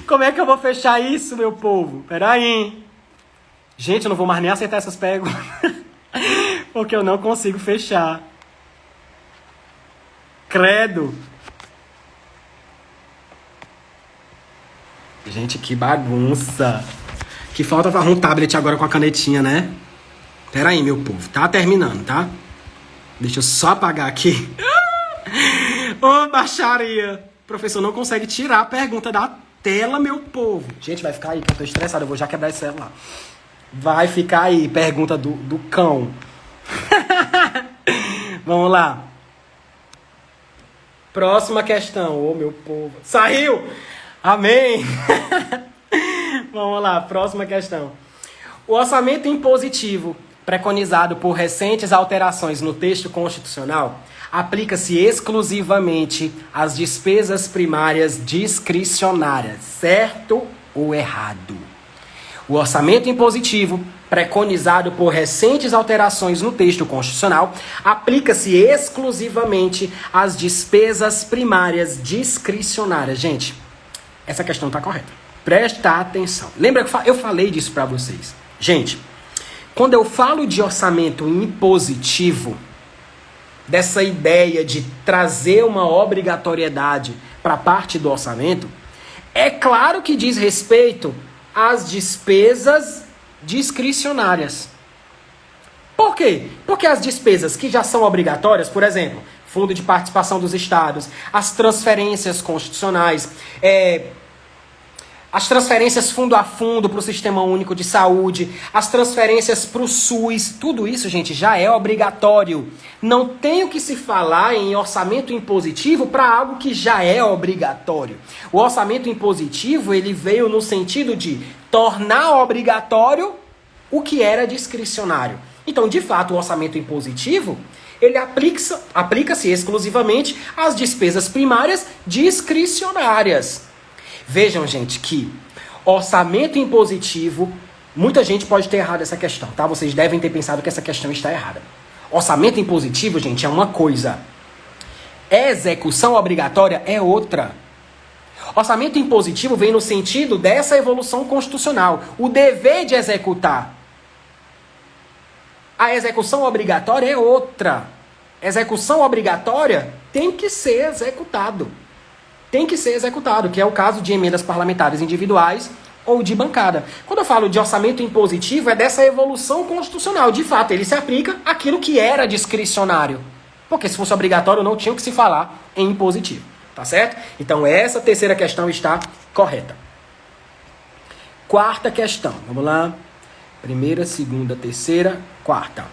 Como é que eu vou fechar isso, meu povo? Peraí, hein? Gente, eu não vou mais nem acertar essas perguntas. Porque eu não consigo fechar. Credo. Gente, que bagunça. Que falta um tablet agora com a canetinha, né? Pera aí, meu povo. Tá terminando, tá? Deixa eu só apagar aqui. Ô, baixaria. O professor não consegue tirar a pergunta da tela, meu povo. Gente, vai ficar aí que eu tô estressado. Eu vou já quebrar esse celular. Vai ficar aí. Pergunta do cão. Vamos lá. Próxima questão. Ô, meu povo. Saiu! Amém! Vamos lá, próxima questão. O orçamento impositivo, preconizado por recentes alterações no texto constitucional, aplica-se exclusivamente às despesas primárias discricionárias, certo ou errado? O orçamento impositivo, preconizado por recentes alterações no texto constitucional, aplica-se exclusivamente às despesas primárias discricionárias. Gente, essa questão está correta. Presta atenção. Lembra que eu falei disso para vocês? Gente, quando eu falo de orçamento impositivo, dessa ideia de trazer uma obrigatoriedade para parte do orçamento, é claro que diz respeito às despesas discricionárias. Por quê? Porque as despesas que já são obrigatórias, por exemplo, Fundo de Participação dos Estados, as transferências constitucionais, as transferências fundo a fundo para o Sistema Único de Saúde, as transferências para o SUS, tudo isso, gente, já é obrigatório. Não tem o que se falar em orçamento impositivo para algo que já é obrigatório. O orçamento impositivo, ele veio no sentido de tornar obrigatório o que era discricionário. Então, de fato, o orçamento impositivo, ele aplica-se exclusivamente às despesas primárias discricionárias. Vejam, gente, que orçamento impositivo, muita gente pode ter errado essa questão, tá? Vocês devem ter pensado que essa questão está errada. Orçamento impositivo, gente, é uma coisa. Execução obrigatória é outra. Orçamento impositivo vem no sentido dessa evolução constitucional, o dever de executar. A execução obrigatória é outra. Execução obrigatória tem que ser executado. Tem que ser executado, que é o caso de emendas parlamentares individuais ou de bancada. Quando eu falo de orçamento impositivo, é dessa evolução constitucional. De fato, ele se aplica àquilo que era discricionário. Porque se fosse obrigatório, não tinha que se falar em impositivo. Tá certo? Então, essa terceira questão está correta. Quarta questão. Vamos lá. Primeira, segunda, terceira, quarta.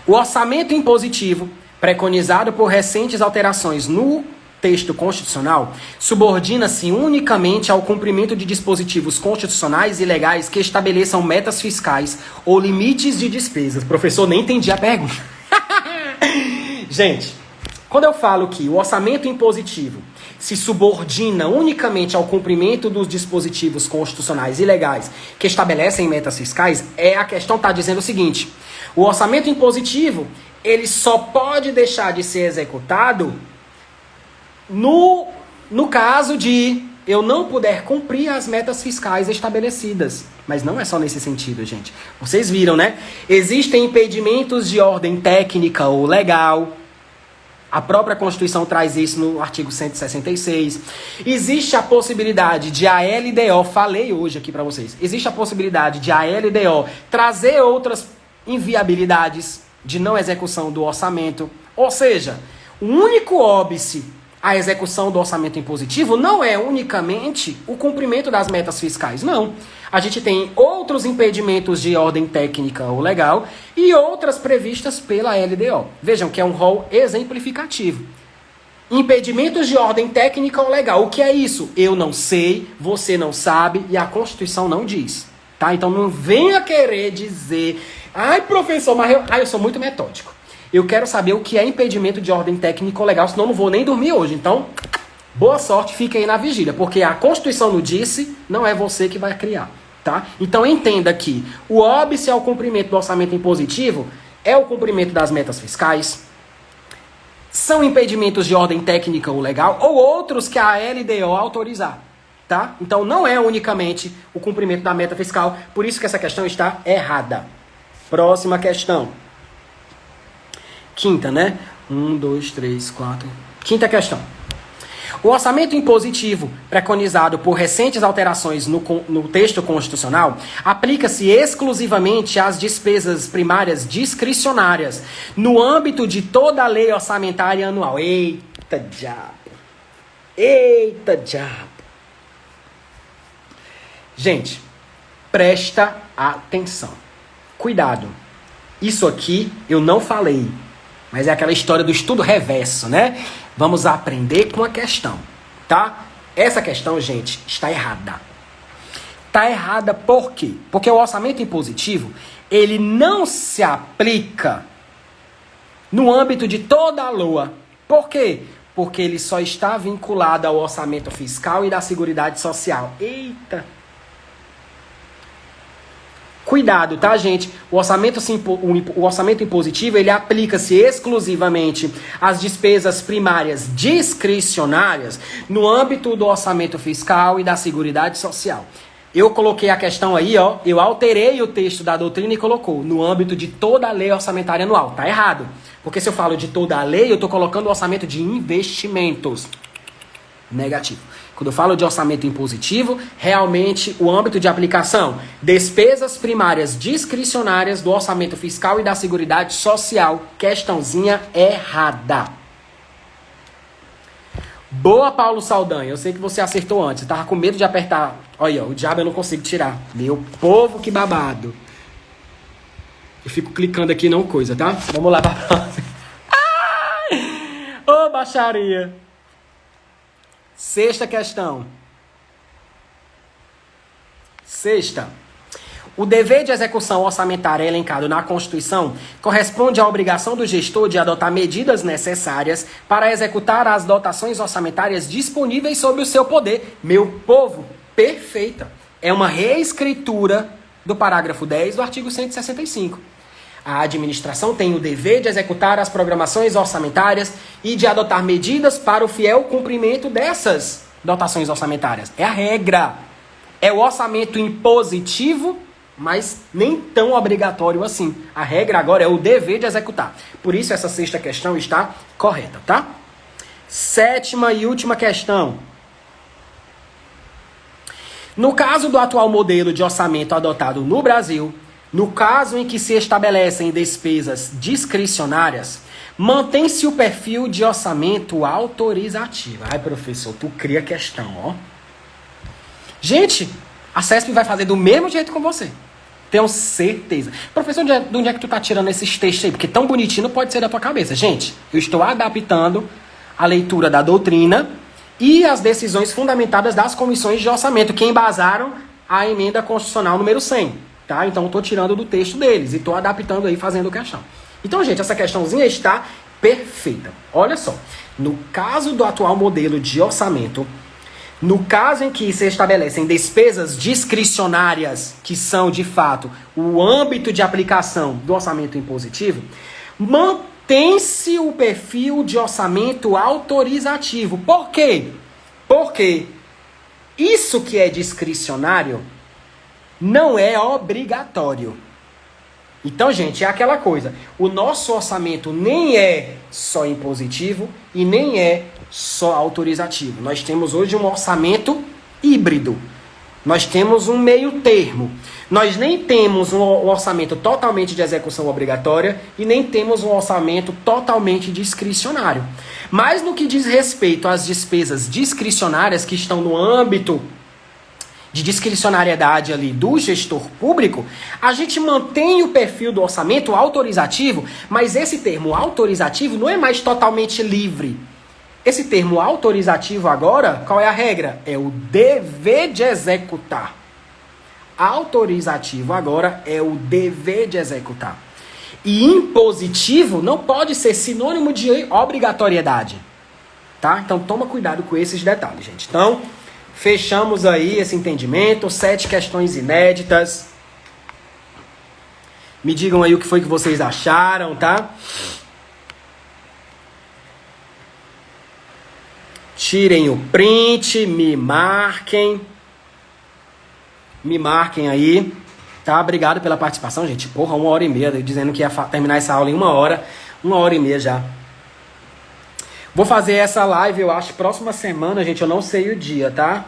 O orçamento impositivo, preconizado por recentes alterações no texto constitucional, subordina-se unicamente ao cumprimento de dispositivos constitucionais e legais que estabeleçam metas fiscais ou limites de despesas. Professor, nem entendi a pergunta. Gente, quando eu falo que o orçamento impositivo, se subordina unicamente ao cumprimento dos dispositivos constitucionais e legais que estabelecem metas fiscais, a questão está dizendo o seguinte: o orçamento impositivo ele só pode deixar de ser executado no caso de eu não puder cumprir as metas fiscais estabelecidas. Mas não é só nesse sentido, gente. Vocês viram, né? Existem impedimentos de ordem técnica ou legal. A própria Constituição traz isso no artigo 166. Existe a possibilidade de a LDO, falei hoje aqui para vocês, existe a possibilidade de a LDO trazer outras inviabilidades de não execução do orçamento. Ou seja, o único óbice à execução do orçamento impositivo não é unicamente o cumprimento das metas fiscais, não. A gente tem outros impedimentos de ordem técnica ou legal e outras previstas pela LDO. Vejam que é um rol exemplificativo. Impedimentos de ordem técnica ou legal. O que é isso? Eu não sei, você não sabe e a Constituição não diz. Tá? Então não venha querer dizer, ai professor, mas eu sou muito metódico. Eu quero saber o que é impedimento de ordem técnica ou legal, senão eu não vou nem dormir hoje. Então, boa sorte, fique aí na vigília, porque a Constituição não disse, não é você que vai criar, tá? Então entenda que o óbice ao cumprimento do orçamento impositivo é o cumprimento das metas fiscais, são impedimentos de ordem técnica ou legal, ou outros que a LDO autorizar, tá? Então não é unicamente o cumprimento da meta fiscal, por isso que essa questão está errada. Próxima questão. Quinta, né? 1, 2, 3, 4. Quinta questão. O orçamento impositivo, preconizado por recentes alterações no texto constitucional, aplica-se exclusivamente às despesas primárias discricionárias, no âmbito de toda a lei orçamentária anual. Eita diabo! Eita diabo! Gente, presta atenção. Cuidado. Isso aqui eu não falei. Mas é aquela história do estudo reverso, né? Vamos aprender com a questão, tá? Essa questão, gente, está errada. Está errada por quê? Porque o orçamento impositivo, ele não se aplica no âmbito de toda a LOA. Por quê? Porque ele só está vinculado ao orçamento fiscal e da Seguridade Social. Eita! Cuidado, tá, gente? O orçamento impositivo, ele aplica-se exclusivamente às despesas primárias discricionárias no âmbito do orçamento fiscal e da Seguridade Social. Eu coloquei a questão aí, ó, eu alterei o texto da doutrina e colocou no âmbito de toda a lei orçamentária anual. Tá errado. Porque se eu falo de toda a lei, eu estou colocando o orçamento de investimentos. Negativo. Quando eu falo de orçamento impositivo, realmente o âmbito de aplicação, despesas primárias discricionárias do orçamento fiscal e da Seguridade Social. Questãozinha errada. Boa, Paulo Saldanha. Eu sei que você acertou antes. Eu tava com medo de apertar. Olha, o diabo eu não consigo tirar. Meu povo, que babado. Eu fico clicando aqui não coisa, tá? Vamos lá pra próxima. Ô, baixaria. Sexta questão. Sexta. O dever de execução orçamentária elencado na Constituição corresponde à obrigação do gestor de adotar medidas necessárias para executar as dotações orçamentárias disponíveis sob o seu poder. Meu povo, perfeita. É uma reescritura do parágrafo 10 do artigo 165. A administração tem o dever de executar as programações orçamentárias e de adotar medidas para o fiel cumprimento dessas dotações orçamentárias. É a regra. É o orçamento impositivo, mas nem tão obrigatório assim. A regra agora é o dever de executar. Por isso essa sexta questão está correta, tá? Sétima e última questão. No caso do atual modelo de orçamento adotado no Brasil, no caso em que se estabelecem despesas discricionárias, mantém-se o perfil de orçamento autorizativo. Ai, professor, tu cria questão, ó. Gente, a CESP vai fazer do mesmo jeito com você. Tenho certeza. Professor, de onde é que tu tá tirando esses textos aí? Porque tão bonitinho não pode ser da tua cabeça. Gente, eu estou adaptando a leitura da doutrina e as decisões fundamentadas das comissões de orçamento que embasaram a emenda constitucional número 100. Tá? Então eu estou tirando do texto deles e estou adaptando aí, fazendo questão. Então, gente, essa questãozinha está perfeita. Olha só, no caso do atual modelo de orçamento, no caso em que se estabelecem despesas discricionárias, que são, de fato, o âmbito de aplicação do orçamento impositivo, mantém-se o perfil de orçamento autorizativo. Por quê? Porque isso que é discricionário não é obrigatório. Então, gente, é aquela coisa. O nosso orçamento nem é só impositivo e nem é só autorizativo. Nós temos hoje um orçamento híbrido. Nós temos um meio termo. Nós nem temos um orçamento totalmente de execução obrigatória e nem temos um orçamento totalmente discricionário. Mas no que diz respeito às despesas discricionárias que estão no âmbito de discricionariedade ali do gestor público, a gente mantém o perfil do orçamento autorizativo, mas esse termo autorizativo não é mais totalmente livre. Esse termo autorizativo agora, qual é a regra? É o dever de executar. Autorizativo agora é o dever de executar. E impositivo não pode ser sinônimo de obrigatoriedade. Tá? Então toma cuidado com esses detalhes, gente. Então, fechamos aí esse entendimento, 7 questões inéditas. Me digam aí o que foi que vocês acharam, tá? Tirem o print, me marquem. Me marquem aí, tá? Obrigado pela participação, gente. Porra, 1h30, dizendo que ia terminar essa aula em 1 hora. 1h30 já. Vou fazer essa live, eu acho, próxima semana, gente. Eu não sei o dia, tá?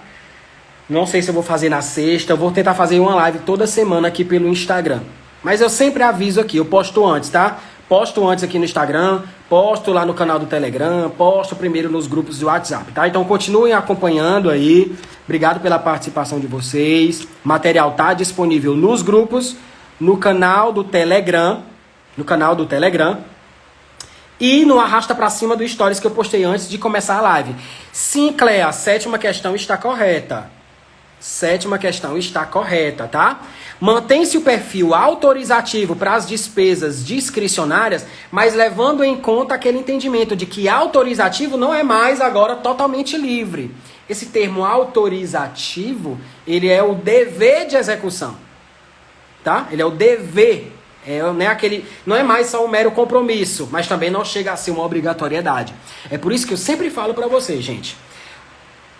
Não sei se eu vou fazer na sexta. Eu vou tentar fazer uma live toda semana aqui pelo Instagram. Mas eu sempre aviso aqui, eu posto antes, tá? Posto antes aqui no Instagram, posto lá no canal do Telegram, posto primeiro nos grupos do WhatsApp, tá? Então continuem acompanhando aí. Obrigado pela participação de vocês. O material tá disponível nos grupos, no canal do Telegram, e no arrasta pra cima do Stories que eu postei antes de começar a live. Sim, Cléa, a 7ª questão está correta. 7ª questão está correta, tá? Mantém-se o perfil autorizativo para as despesas discricionárias, mas levando em conta aquele entendimento de que autorizativo não é mais agora totalmente livre. Esse termo autorizativo, ele é o dever de execução, tá? Ele é o dever. Não é mais só um mero compromisso, mas também não chega a ser uma obrigatoriedade. É por isso que eu sempre falo para vocês, gente.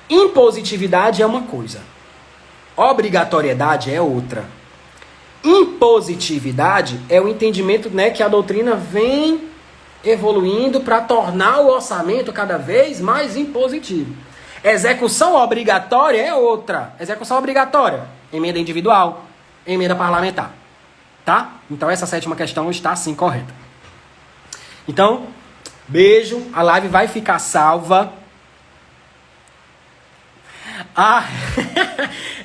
Impositividade é uma coisa. Obrigatoriedade é outra. Impositividade é o entendimento, né, que a doutrina vem evoluindo para tornar o orçamento cada vez mais impositivo. Execução obrigatória é outra. Execução obrigatória, emenda individual, emenda parlamentar. Tá? Então essa 7ª questão está sim correta. Então, beijo. A live vai ficar salva. Ah,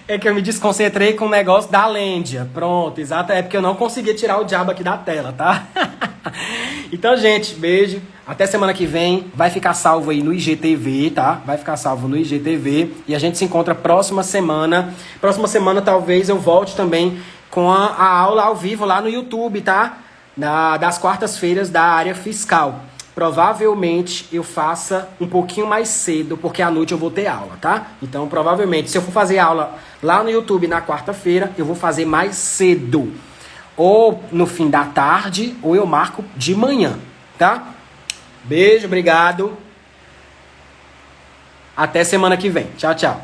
é que eu me desconcentrei com o negócio da Lândia. Pronto, exato. É porque eu não consegui tirar o diabo aqui da tela, tá? Então, gente, beijo. Até semana que vem. Vai ficar salvo aí no IGTV, tá? Vai ficar salvo no IGTV. E a gente se encontra próxima semana. Próxima semana talvez eu volte também com a aula ao vivo lá no YouTube, tá? Das quartas-feiras da área fiscal. Provavelmente eu faça um pouquinho mais cedo, porque à noite eu vou ter aula, tá? Então, provavelmente, se eu for fazer aula lá no YouTube na quarta-feira, eu vou fazer mais cedo. Ou no fim da tarde, ou eu marco de manhã, tá? Beijo, obrigado. Até semana que vem. Tchau, tchau.